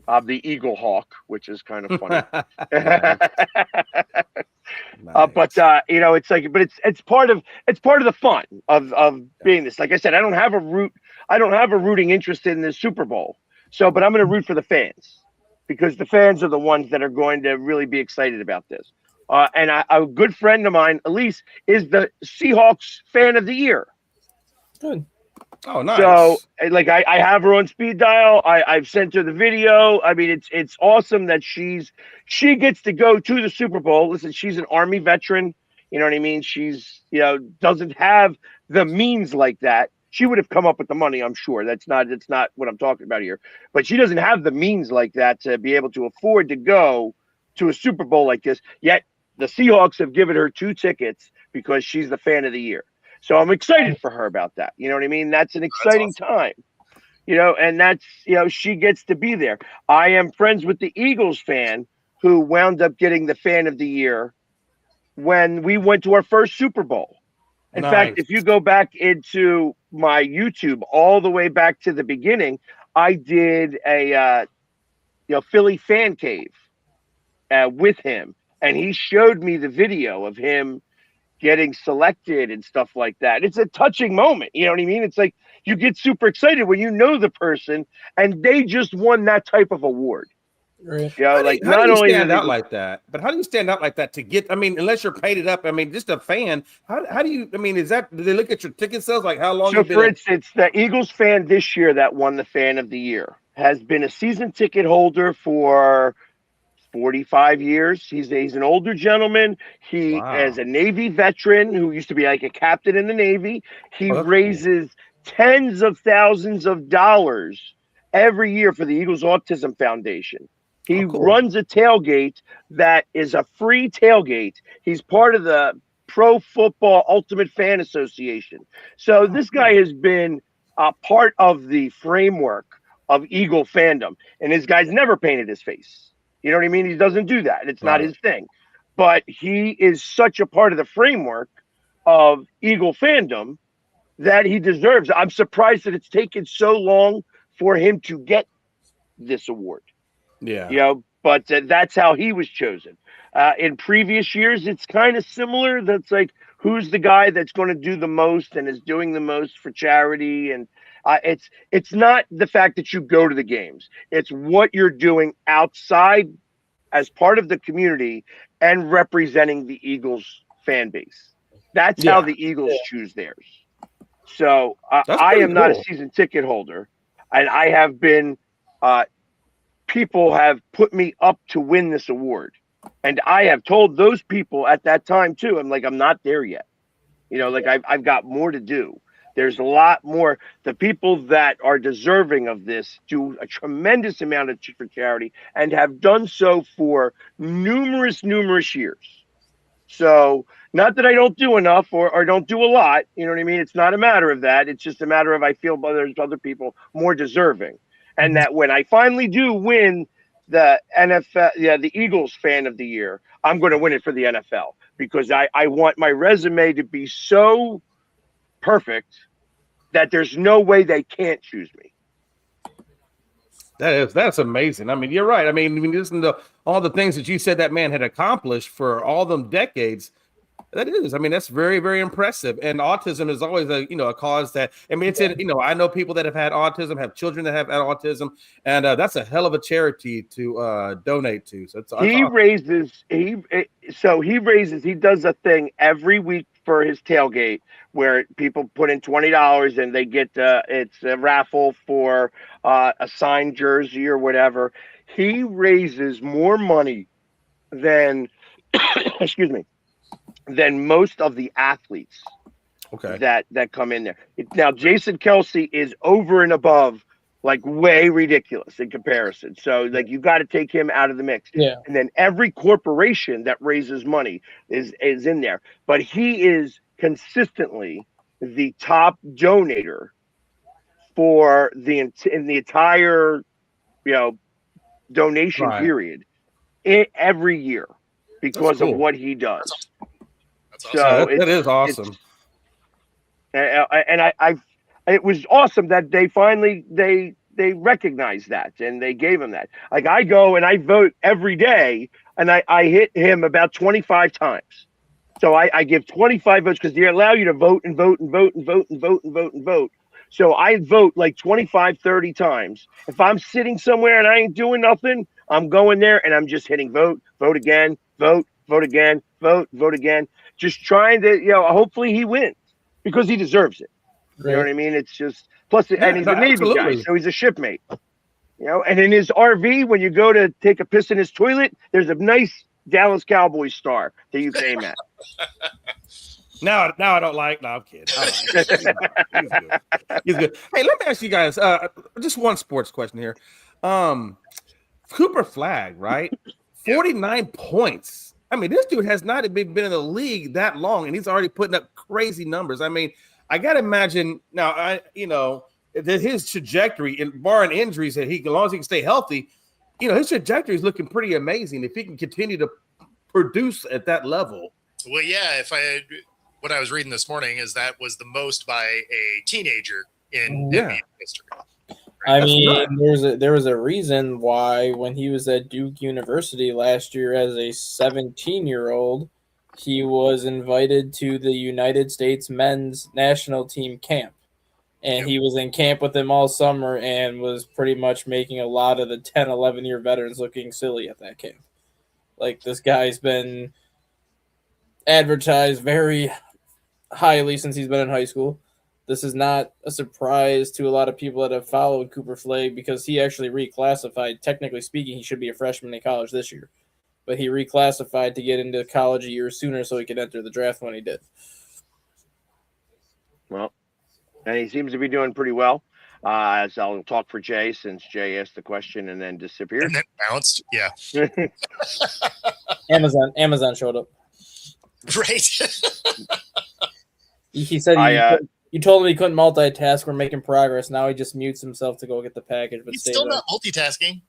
of the Eagle Hawk, which is kind of funny. Nice. But it's like, but it's part of the fun of being this. Like I said, I don't have a rooting interest in this Super Bowl. So, but I'm going to root for the fans because the fans are the ones that are going to really be excited about this. And a good friend of mine, Elise, is the Seahawks fan of the year. Good. Oh, nice. So, like, I have her on speed dial. I've sent her the video. I mean, it's awesome that she gets to go to the Super Bowl. Listen, she's an Army veteran. You know what I mean? She's, doesn't have the means like that. She would have come up with the money, I'm sure. That's not what I'm talking about here. But she doesn't have the means like that to be able to afford to go to a Super Bowl like this. Yet the Seahawks have given her 2 tickets because she's the fan of the year. So I'm excited for her about that. You know what I mean? That's an exciting time, and that's, she gets to be there. I am friends with the Eagles fan who wound up getting the fan of the year when we went to our first Super Bowl. In fact, if you go back into my YouTube all the way back to the beginning, I did a, Philly fan cave with him. And he showed me the video of him getting selected and stuff like that. It's a touching moment. You know what I mean? It's like you get super excited when you know the person and they just won that type of award. Right. How do you stand out like that? But how do you stand out like that to get? I mean, unless you're paid up. I mean, just a fan. How do you? I mean, do they look at your ticket sales? Like how long? So, for instance, the Eagles fan this year that won the fan of the year has been a season ticket holder for 45 years. He's an older gentleman. He is a Navy veteran who used to be like a captain in the Navy. He raises tens of thousands of dollars every year for the Eagles Autism Foundation. He runs a tailgate that is a free tailgate. He's part of the Pro Football Ultimate Fan Association. So this guy has been a part of the framework of Eagle fandom. And this guy's never painted his face. You know what I mean? He doesn't do that. It's not his thing. But he is such a part of the framework of Eagle fandom that he deserves. I'm surprised that it's taken so long for him to get this award. Yeah. But that's how he was chosen. In previous years, it's kind of similar. That's like, who's the guy that's going to do the most and is doing the most for charity? And it's not the fact that you go to the games. It's what you're doing outside as part of the community and representing the Eagles fan base. That's how the Eagles choose theirs. So I am not a season ticket holder, and I have been people have put me up to win this award. And I have told those people at that time too, I'm like, I'm not there yet. I've got more to do. There's a lot more. The people that are deserving of this do a tremendous amount for charity and have done so for numerous years. So not that I don't do enough or don't do a lot. You know what I mean? It's not a matter of that. It's just a matter of I feel there's other people more deserving. And that when I finally do win the NFL, the Eagles fan of the year, I'm going to win it for the NFL because I want my resume to be so perfect that there's no way they can't choose me. That's amazing. I mean, you're right. I mean, when you listen to all the things that you said that man had accomplished for all them decades, that is. I mean, that's very, very impressive. And autism is always a cause that. I mean, I know people that have had autism, have children that have had autism, and that's a hell of a charity to donate to. So he does a thing every week for his tailgate where people put in $20 and they get it's a raffle for a signed jersey or whatever. He raises more money than excuse me than most of the athletes that come in there. Now Jason Kelsey is over and above, like way ridiculous in comparison. So like you got to take him out of the mix. Yeah. And then every corporation that raises money is in there. But he is consistently the top donator for in the entire donation period every year because of what he does. That's awesome. So that is awesome. And it was awesome that they finally they recognized that and they gave him that. Like I go and I vote every day and I hit him about 25 times. So I give 25 votes because they allow you to vote and vote and vote and vote and vote and vote and vote. So I vote like 25, 30 times. If I'm sitting somewhere and I ain't doing nothing, I'm going there and I'm just hitting vote, vote again, vote again, vote again. Just trying to, hopefully he wins because he deserves it. You know what I mean? It's just and he's a Navy guy, so he's a shipmate. And in his RV, when you go to take a piss in his toilet, there's a nice Dallas Cowboys star that you can aim at. Now I don't like. No, I'm kidding. He's good. He's good. Hey, let me ask you guys just one sports question here. Cooper Flag, right? 49 points. I mean, this dude has not been in the league that long, and he's already putting up crazy numbers. I mean, I got to imagine now, that his trajectory, and barring injuries, that as long as he can stay healthy, his trajectory is looking pretty amazing if he can continue to produce at that level. Well, yeah, what I was reading this morning is that was the most by a teenager in NBA history. I mean, there was a reason why when he was at Duke University last year as a 17-year-old, he was invited to the United States men's national team camp. And he was in camp with them all summer and was pretty much making a lot of the 10, 11-year veterans looking silly at that camp. Like, this guy's been advertised very highly since he's been in high school. This is not a surprise to a lot of people that have followed Cooper Flag because he actually reclassified. Technically speaking, he should be a freshman in college this year. But he reclassified to get into college a year sooner so he could enter the draft when he did. Well, and he seems to be doing pretty well. As I'll talk for Jay since Jay asked the question and then disappeared. And then bounced. Yeah. Amazon showed up. Right. He said you told him he couldn't multitask. We're making progress. Now he just mutes himself to go get the package. But he's still not multitasking.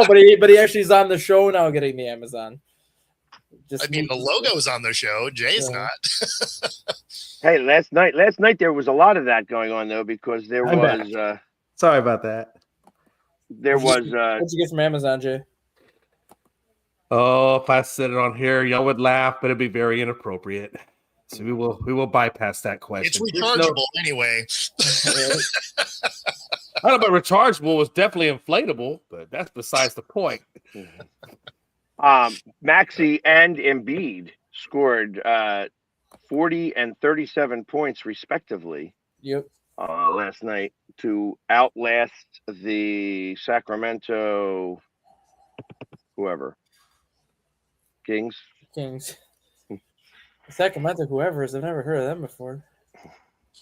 but he actually is on the show now getting the Amazon. The logo's on the show. Jay's not. Hey, last night there was a lot of that going on though because there was sorry about that. There was what'd you get from Amazon, Jay? Oh, if I said it on here, y'all would laugh, but it'd be very inappropriate. So we will bypass that question. It's rechargeable anyway. I don't know, but rechargeable was definitely inflatable, but that's besides the point. Maxey and Embiid scored 40 and 37 points respectively. Yep. Last night to outlast the Sacramento whoever. Kings. Sacramento whoever's. I've never heard of them before.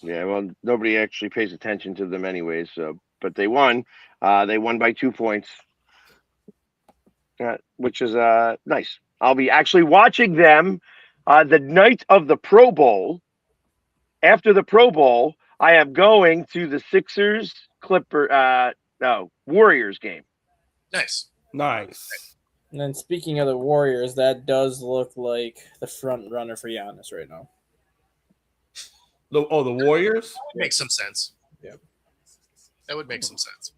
Yeah, well, nobody actually pays attention to them anyways. So, but they won. They won by 2 points, which is nice. I'll be actually watching them the night of the Pro Bowl. After the Pro Bowl, I am going to the Warriors game. Nice. Nice. And then speaking of the Warriors, that does look like the front runner for Giannis right now. The Warriors? That would make some sense. Yeah. That would make some sense.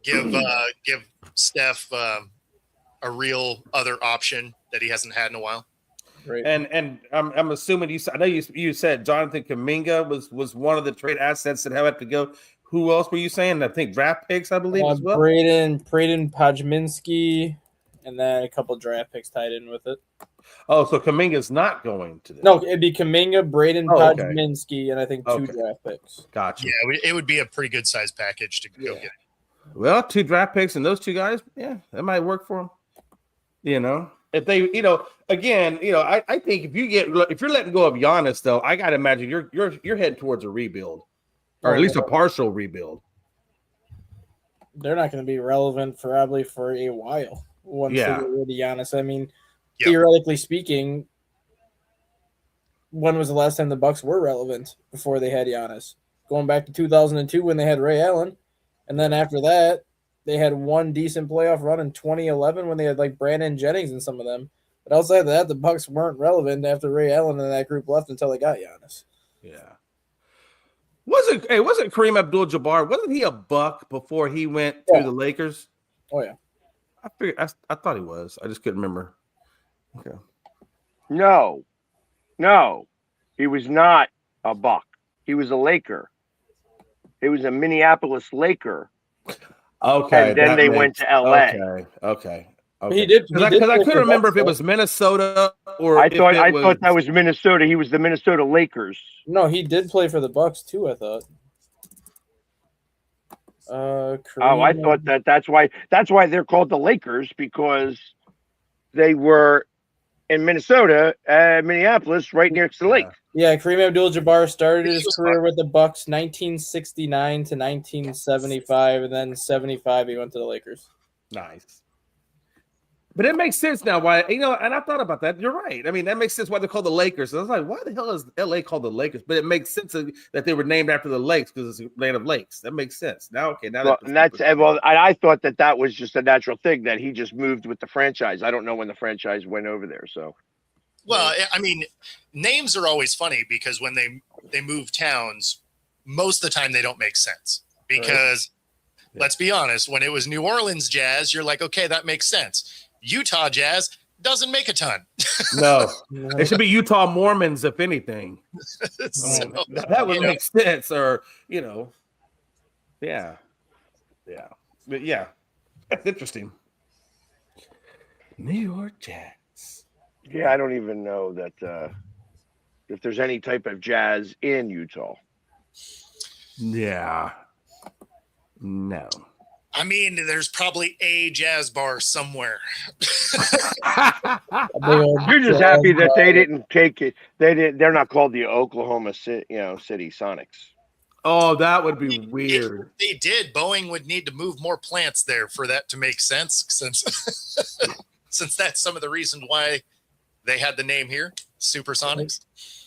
Give Steph a real other option that he hasn't had in a while. Right. And I'm assuming I know you said Jonathan Kuminga was one of the trade assets that had to go. Who else were you saying? I think draft picks, I believe, as well. Braden Podjminski, and then a couple draft picks tied in with it. Oh, so Kuminga's not going to this. No, it'd be Kuminga, Braden okay. Podjminski, and I think 2 draft picks. Gotcha. Yeah, it would be a pretty good size package to go get. Well, 2 draft picks and those 2 guys, yeah, that might work for them. If they, again, I think if you're letting go of Giannis, though, I gotta imagine you're heading towards a rebuild, or at least a partial rebuild. They're not going to be relevant probably for a while once they get rid of Giannis. I mean, theoretically speaking, when was the last time the Bucks were relevant before they had Giannis? Going back to 2002 when they had Ray Allen, and then after that, they had one decent playoff run in 2011 when they had like Brandon Jennings and some of them. But outside of that, the Bucks weren't relevant after Ray Allen and that group left until they got Giannis. Yeah. Wasn't Kareem Abdul-Jabbar? Wasn't he a Buck before he went to the Lakers? Oh yeah. I thought he was. I just couldn't remember. Okay. No, he was not a Buck. He was a Laker. He was a Minneapolis Laker. Okay. And then they went to LA. Okay. He did because I couldn't remember if it was Minnesota or I thought that was Minnesota. He was the Minnesota Lakers. No, he did play for the Bucks too, I thought. I thought that's why they're called the Lakers, because they were in Minnesota, Minneapolis, right next to the lake. Yeah, Kareem Abdul-Jabbar started his career with the Bucks 1969 to 1975, and then 75 he went to the Lakers. Nice. But it makes sense now why, and I thought about that. You're right. I mean, that makes sense why they're called the Lakers. So I was like, why the hell is LA called the Lakers? But it makes sense that they were named after the lakes because it's a land of lakes. That makes sense. I thought that was just a natural thing that he just moved with the franchise. I don't know when the franchise went over there. So, well, I mean, names are always funny because when they move towns, most of the time they don't make sense because let's be honest, when it was New Orleans Jazz, you're like, okay, that makes sense. Utah Jazz doesn't make a ton. No, it should be Utah Mormons, if anything. That would make sense, or yeah, but yeah, that's interesting. New York Jazz. Yeah, I don't even know that if there's any type of jazz in Utah. Yeah, no. I mean, there's probably a jazz bar somewhere. You're just happy that they didn't take it. They're not called the Oklahoma City Sonics. Oh, that would be weird. If they did, Boeing would need to move more plants there for that to make sense. Since that's some of the reason why they had the name here, Supersonics.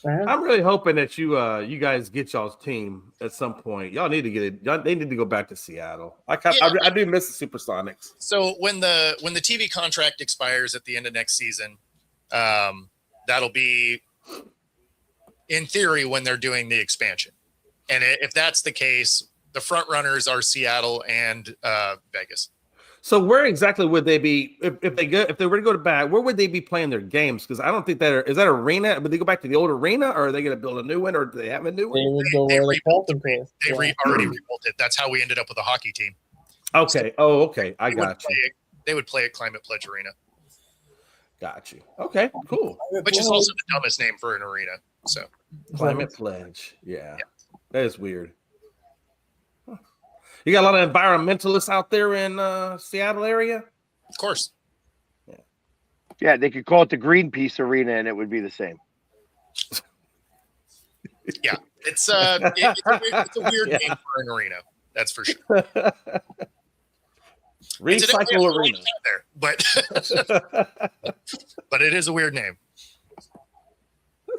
I'm really hoping that you guys get y'all's team at some point. Y'all need to get it. They need to go back to Seattle. I do miss the Supersonics. So when the TV contract expires at the end of next season, that'll be in theory when they're doing the expansion. And if that's the case, the front runners are Seattle and Vegas. So where exactly would they be if they were to go to back? Where would they be playing their games? Because I don't think is that arena. Would they go back to the old arena, or are they going to build a new one, or do they have a new one? They would go where the Colton plays. They already rebuilt it. That's how we ended up with a hockey team. Okay. Okay. I got you. They would play at Climate Pledge Arena. Got you. Okay. Cool. Which is also the dumbest name for an arena. So Climate Pledge. Yeah. That is weird. You got a lot of environmentalists out there in Seattle area? Of course. Yeah, they could call it the Greenpeace Arena and it would be the same. Yeah, it's a weird name for an arena. That's for sure. Recycle Arena. There, but but it is a weird name.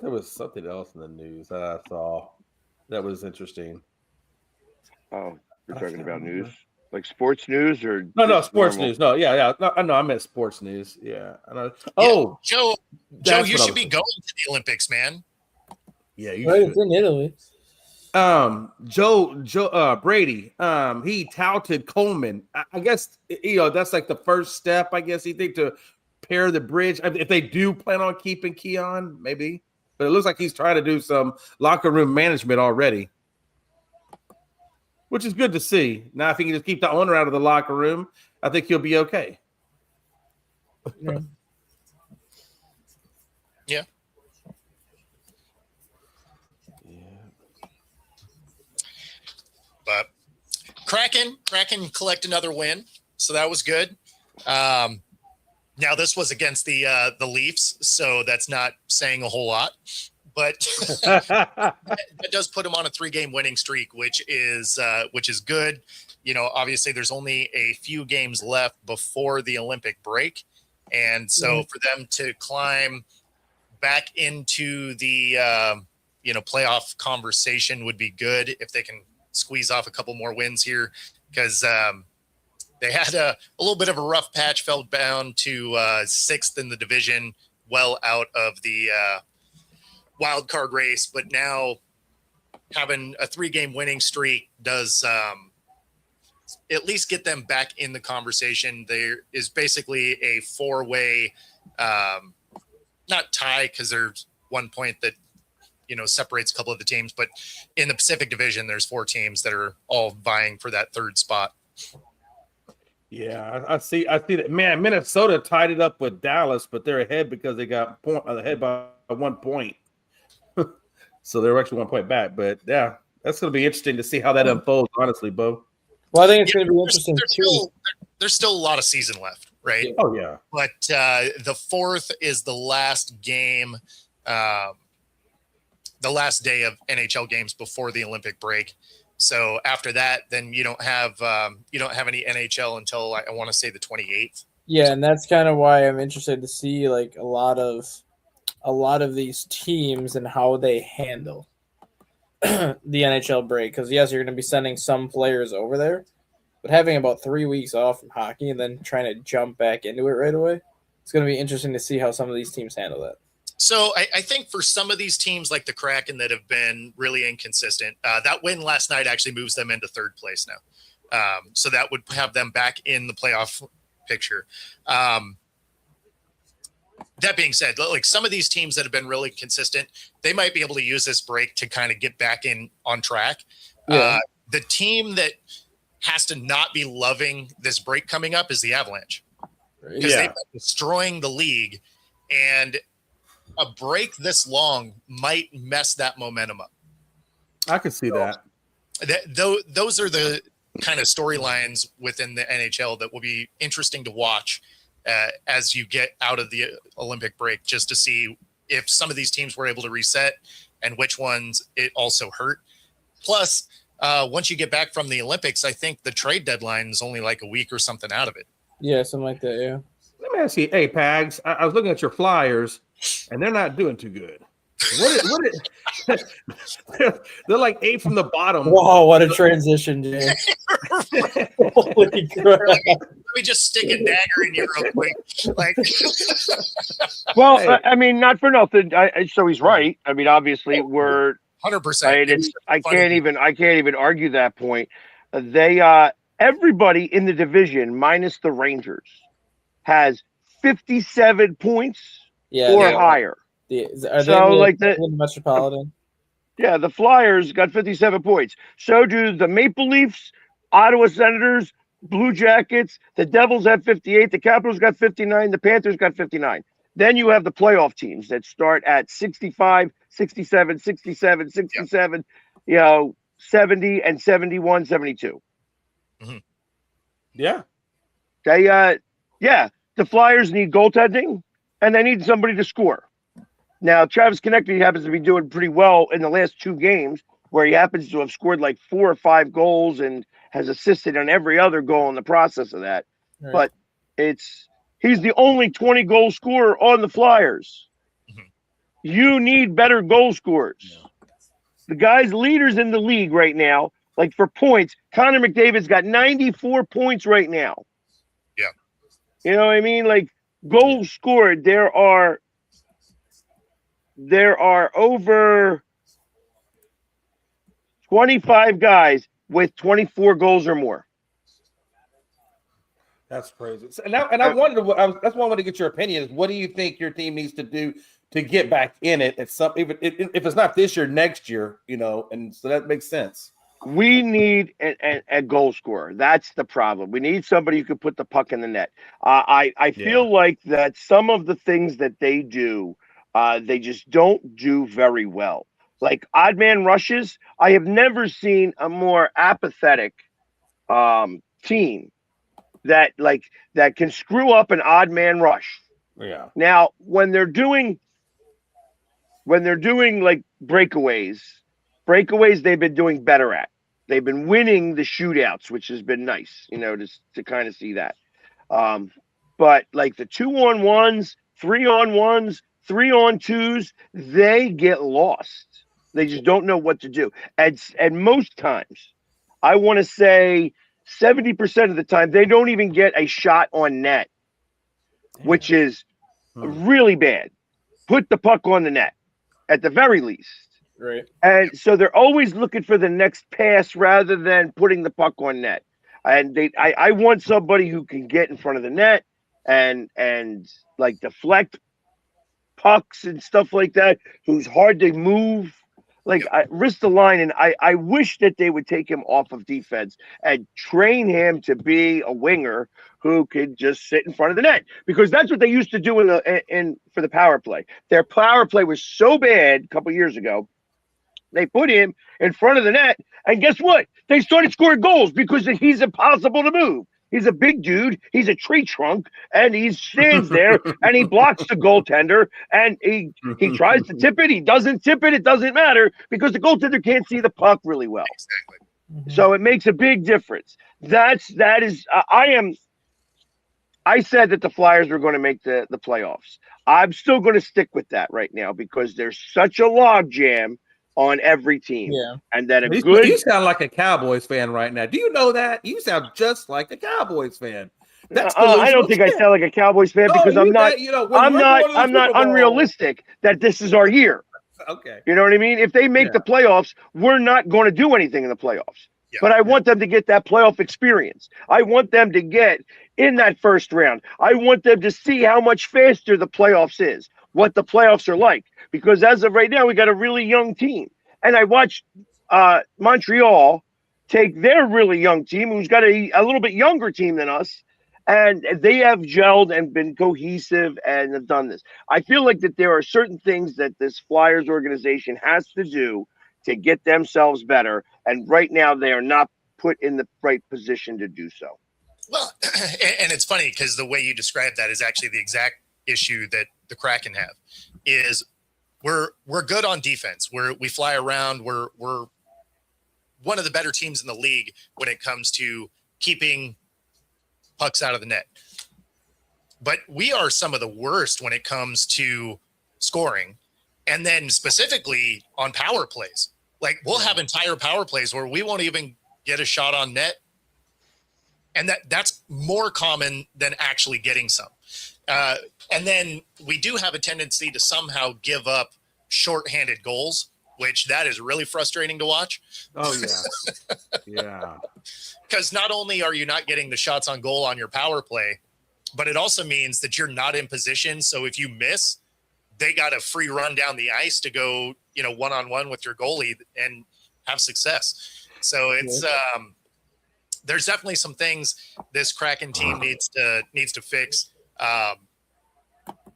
There was something else in the news that I saw that was interesting. Oh, you're talking about news, like sports news, or no sports normal? news. No, yeah. No, I meant sports news. Yeah, I know. Yeah, Oh, Joe, you should be going to the Olympics, man. Yeah, you Right, should. it's in Italy. Joe Brady, he touted Coleman. I guess that's like the first step. I guess you think to pair the bridge. If they do plan on keeping Keon, maybe. But it looks like he's trying to do some locker room management already, which is good to see. Now, if he can just keep the owner out of the locker room, I think he'll be okay. Yeah. Yeah. But Kraken collect another win, so that was good. Now this was against the Leafs, so that's not saying a whole lot, but that does put them on a 3-game winning streak, which is good. Obviously there's only a few games left before the Olympic break, and so for them to climb back into the playoff conversation would be good if they can squeeze off a couple more wins here, because they had a little bit of a rough patch, fell down to 6th in the division, well out of the wild card race. But now having a 3-game winning streak does at least get them back in the conversation. There is basically a 4-way, not tie, because there's 1 point that separates a couple of the teams, but in the Pacific Division, there's 4 teams that are all vying for that 3rd spot. Yeah, I see that. Man, Minnesota tied it up with Dallas, but they're ahead because they got ahead by 1 point. So they're actually 1 point back. But yeah, that's going to be interesting to see how that unfolds, honestly, Bo. Well, I think it's going to be interesting too. There's still a lot of season left, right? Oh yeah. But the 4th is the last game, the last day of NHL games before the Olympic break. So after that, then you don't have any NHL until I want to say the 28th. Yeah, and that's kind of why I'm interested to see like a lot of these teams and how they handle the NHL break. Because yes, you're going to be sending some players over there, but having about 3 weeks off from hockey and then trying to jump back into it right away, it's going to be interesting to see how some of these teams handle that. So I think for some of these teams like the Kraken that have been really inconsistent, that win last night actually moves them into 3rd place now. So that would have them back in the playoff picture. That being said, like some of these teams that have been really consistent, they might be able to use this break to kind of get back in on track. Yeah. The team that has to not be loving this break coming up is the Avalanche, because they've been destroying the league, and a break this long might mess that momentum up. I could see that. Those are the kind of storylines within the NHL that will be interesting to watch as you get out of the Olympic break, just to see if some of these teams were able to reset and which ones it also hurt. Plus, once you get back from the Olympics, I think the trade deadline is only like a week or something out of it. Yeah, something like that, yeah. Let me ask you, hey, Pags, I was looking at your Flyers, and they're not doing too good. They're like 8 from the bottom. Whoa, what a transition, Jay. Holy crap. Let me just stick a dagger in you real quick. Like, Well, Hey. I mean, not for nothing. So he's right. I mean, obviously, we're 100%. I can't even argue that point. Everybody in the division minus the Rangers has 57 points or higher. Are So, they like the Metropolitan? Yeah, the Flyers got 57 points. So do the Maple Leafs, Ottawa Senators, Blue Jackets. The Devils have 58. The Capitals got 59. The Panthers got 59. Then you have the playoff teams that start at 65, 67, 67, 67, 70 and 71, 72. Mm-hmm. Yeah. The Flyers need goaltending, and they need somebody to score. Now, Travis Konecny happens to be doing pretty well in the last 2 games, where he happens to have scored like 4 or 5 goals and has assisted on every other goal in the process of that. Right. but he's the only 20 goal scorer on the Flyers. Mhm. You need better goal scorers. The guy's leaders in the league right now, like for points, Connor McDavid's got 94 points right now. Yeah. You know what I mean? Like goals scored, there are over 25 guys with 24 goals or more. That's crazy. And I wondered that's why I wanted to get your opinion is what do you think your team needs to do to get back in it at some if it's not this year, next year, and so that makes sense. We need a goal scorer. That's the problem. We need somebody who can put the puck in the net. I feel like that some of the things that they do, they just don't do very well. Like odd man rushes, I have never seen a more apathetic team that can screw up an odd man rush. Yeah. Now, when they're doing like breakaways they've been doing better at. They've been winning the shootouts, which has been nice, to kind of see that. But like the 2-on-1s, 3-on-1s, 3-on-2s, they get lost. They just don't know what to do. And most times, I want to say 70% of the time, they don't even get a shot on net, which is really bad. Put the puck on the net at the very least. Right. And so they're always looking for the next pass rather than putting the puck on net. And I want somebody who can get in front of the net and like deflect pucks and stuff like that, who's hard to move. Like Ristolainen, I wish that they would take him off of defense and train him to be a winger who could just sit in front of the net, because that's what they used to do for the power play. Their power play was so bad a couple years ago. They put him in front of the net, and guess what? They started scoring goals because he's impossible to move. He's a big dude. He's a tree trunk, and he stands there and he blocks the goaltender, and he tries to tip it. He doesn't tip it. It doesn't matter because the goaltender can't see the puck really well. Exactly. Mm-hmm. So it makes a big difference. I said that the Flyers were going to make the playoffs. I'm still going to stick with that right now because there's such a log jam on every team. Yeah. And that You sound like a Cowboys fan right now. Do you know that? You sound just like a Cowboys fan. That's I don't think I sound like a Cowboys fan because I'm not unrealistic that this is our year. Okay. You know what I mean? If they make the playoffs, we're not going to do anything in the playoffs. Yeah. But I want them to get that playoff experience. I want them to get in that first round. I want them to see how much faster the playoffs is, what the playoffs are like. Because as of right now, we got a really young team. And I watched Montreal take their really young team, who's got a little bit younger team than us, and they have gelled and been cohesive and have done this. I feel like that there are certain things that this Flyers organization has to do to get themselves better. And right now, they are not put in the right position to do so. Well, and it's funny because the way you describe that is actually the exact issue that the Kraken have. Is we're good on defense. We fly around. We're one of the better teams in the league when it comes to keeping pucks out of the net. But we are some of the worst when it comes to scoring, and then specifically on power plays. Like we'll have entire power plays where we won't even get a shot on net, and that's more common than actually getting some. And then we do have a tendency to somehow give up shorthanded goals, which that is really frustrating to watch. Oh, yeah. Yeah. Because not only are you not getting the shots on goal on your power play, but it also means that you're not in position. So if you miss, they got a free run down the ice to go, one-on-one with your goalie and have success. So it's there's definitely some things this Kraken team needs to fix.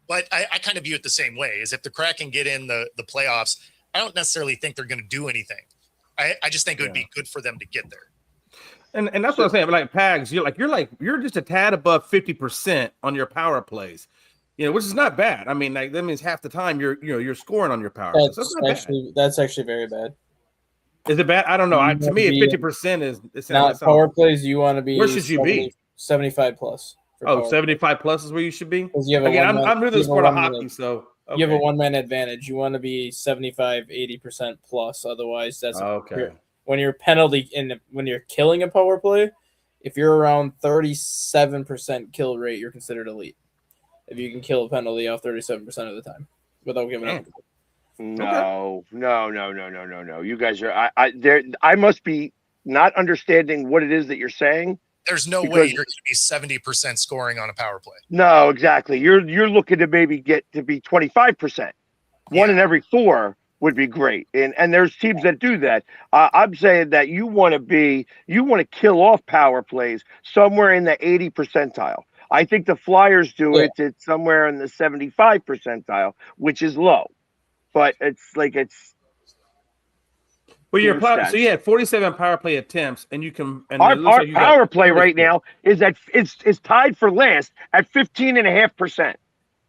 But I kind of view it the same way. Is if the Kraken get in the playoffs, I don't necessarily think they're going to do anything. I just think it would be good for them to get there. And that's what I'm saying. Like Pags, you're just a tad above 50% on your power plays, which is not bad. I mean, like that means half the time you're scoring on your power plays. That's actually very bad. Is it bad? I don't know. To me, 50% is not power plays. You want to be. Where should you be? 75 plus. Oh, 75 plus is where you should be. Because you have a Again, one-man- I'm new to the you have a sport of one-man- hockey, so You have a okay. one-man advantage. You want to be 75, 80% plus. Otherwise, that's Okay. when you're when you're killing a power play. If you're around 37% kill rate, you're considered elite. If you can kill a penalty off 37% of the time without giving up. No. You guys are I must be not understanding what it is that you're saying. There's no way you're going to be 70% scoring on a power play. No, exactly. You're looking to maybe get to be 25%. One in every 4 would be great. And there's teams that do that. I'm saying that you want to kill off power plays somewhere in the 80 percentile. I think the Flyers do it. It's somewhere in the 75 percentile, which is low. But Well, so you had 47 power play attempts, and you can. And our like power play right now is tied for last at 15.5%.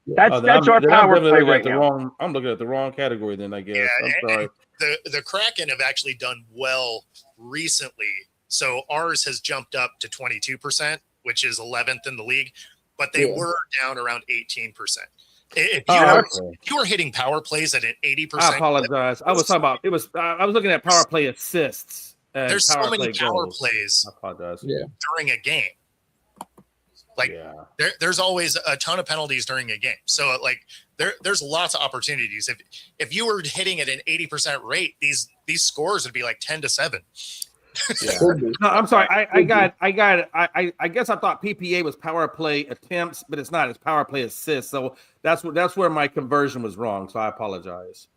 That's our power play right now. I'm looking at the wrong category. Then I guess. Yeah, I'm sorry. The Kraken have actually done well recently. So ours has jumped up to 22%, which is 11th in the league, but they were down around 18%. If you were hitting power plays at an 80%, I apologize. I was talking about it was. I was looking at power play assists. There's so many power plays. I apologize. During a game. There's always a ton of penalties during a game. So there's lots of opportunities. If you were hitting at an 80% rate, these scores would be like 10-7. Yeah. No, I'm sorry. I guess I thought PPA was power play attempts, but it's not. It's power play assists. So that's where my conversion was wrong. So I apologize.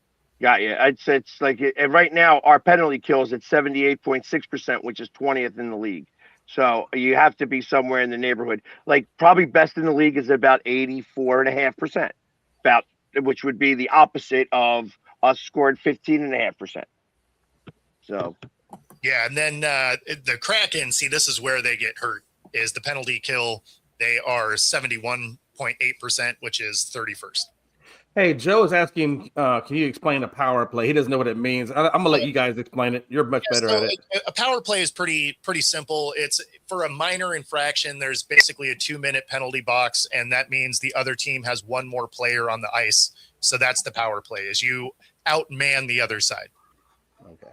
Got you. It's like and right now our penalty kills at 78.6%, which is 20th in the league. So you have to be somewhere in the neighborhood. Like probably best in the league is about 84.5%, which would be the opposite of us scored 15.5%. So. Yeah, and then the Kraken, see, this is where they get hurt, is the penalty kill. They are 71.8%, which is 31st. Hey, Joe is asking, can you explain a power play? He doesn't know what it means. I'm going to let you guys explain it. You're much better at it. A power play is pretty simple. It's for a minor infraction. There's basically a 2-minute penalty box, and that means the other team has one more player on the ice. So that's the power play, is you outman the other side. Okay.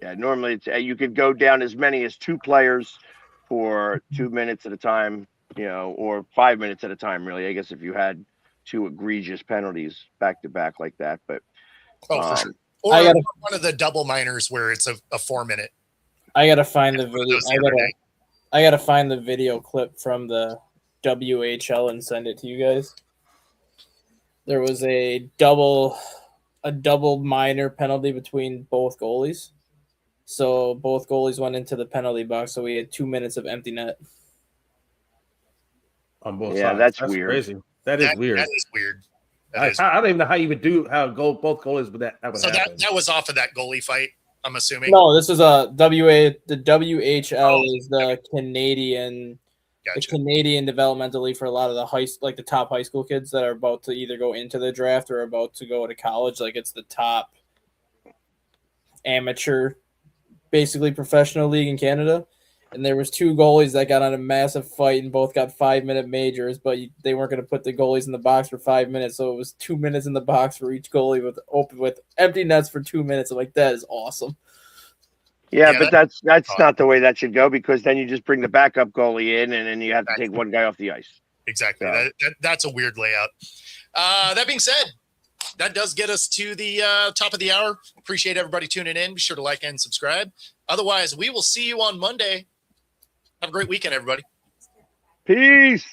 Yeah, normally you could go down as many as 2 players for 2 minutes at a time, or 5 minutes at a time, really. I guess if you had 2 egregious penalties back to back like that, but for sure. Or one of the double minors where it's a 4-minute. I gotta find the video. I gotta find the video clip from the WHL and send it to you guys. There was a double minor penalty between both goalies. So both goalies went into the penalty box. So we had 2 minutes of empty net. On both sides. Yeah, that's weird. Crazy. That is weird. That is weird. I don't even know how you would do both goalies, but that would happen. That was off of that goalie fight, I'm assuming. No, this is the WHL is the Canadian. Gotcha. The Canadian developmental league for a lot of the top high school kids that are about to either go into the draft or about to go to college. Like it's the top amateur, basically professional league in Canada. And there was 2 goalies that got on a massive fight and both got 5-minute majors, but they weren't going to put the goalies in the box for 5 minutes. So it was 2 minutes in the box for each goalie with empty nets for 2 minutes. I'm like, that is awesome. Yeah, but that's not the way that should go, because then you just bring the backup goalie in and then you have to take one guy off the ice. Exactly. So. That's a weird layout. That being said, that does get us to the top of the hour. Appreciate everybody tuning in. Be sure to like and subscribe. Otherwise, we will see you on Monday. Have a great weekend, everybody. Peace.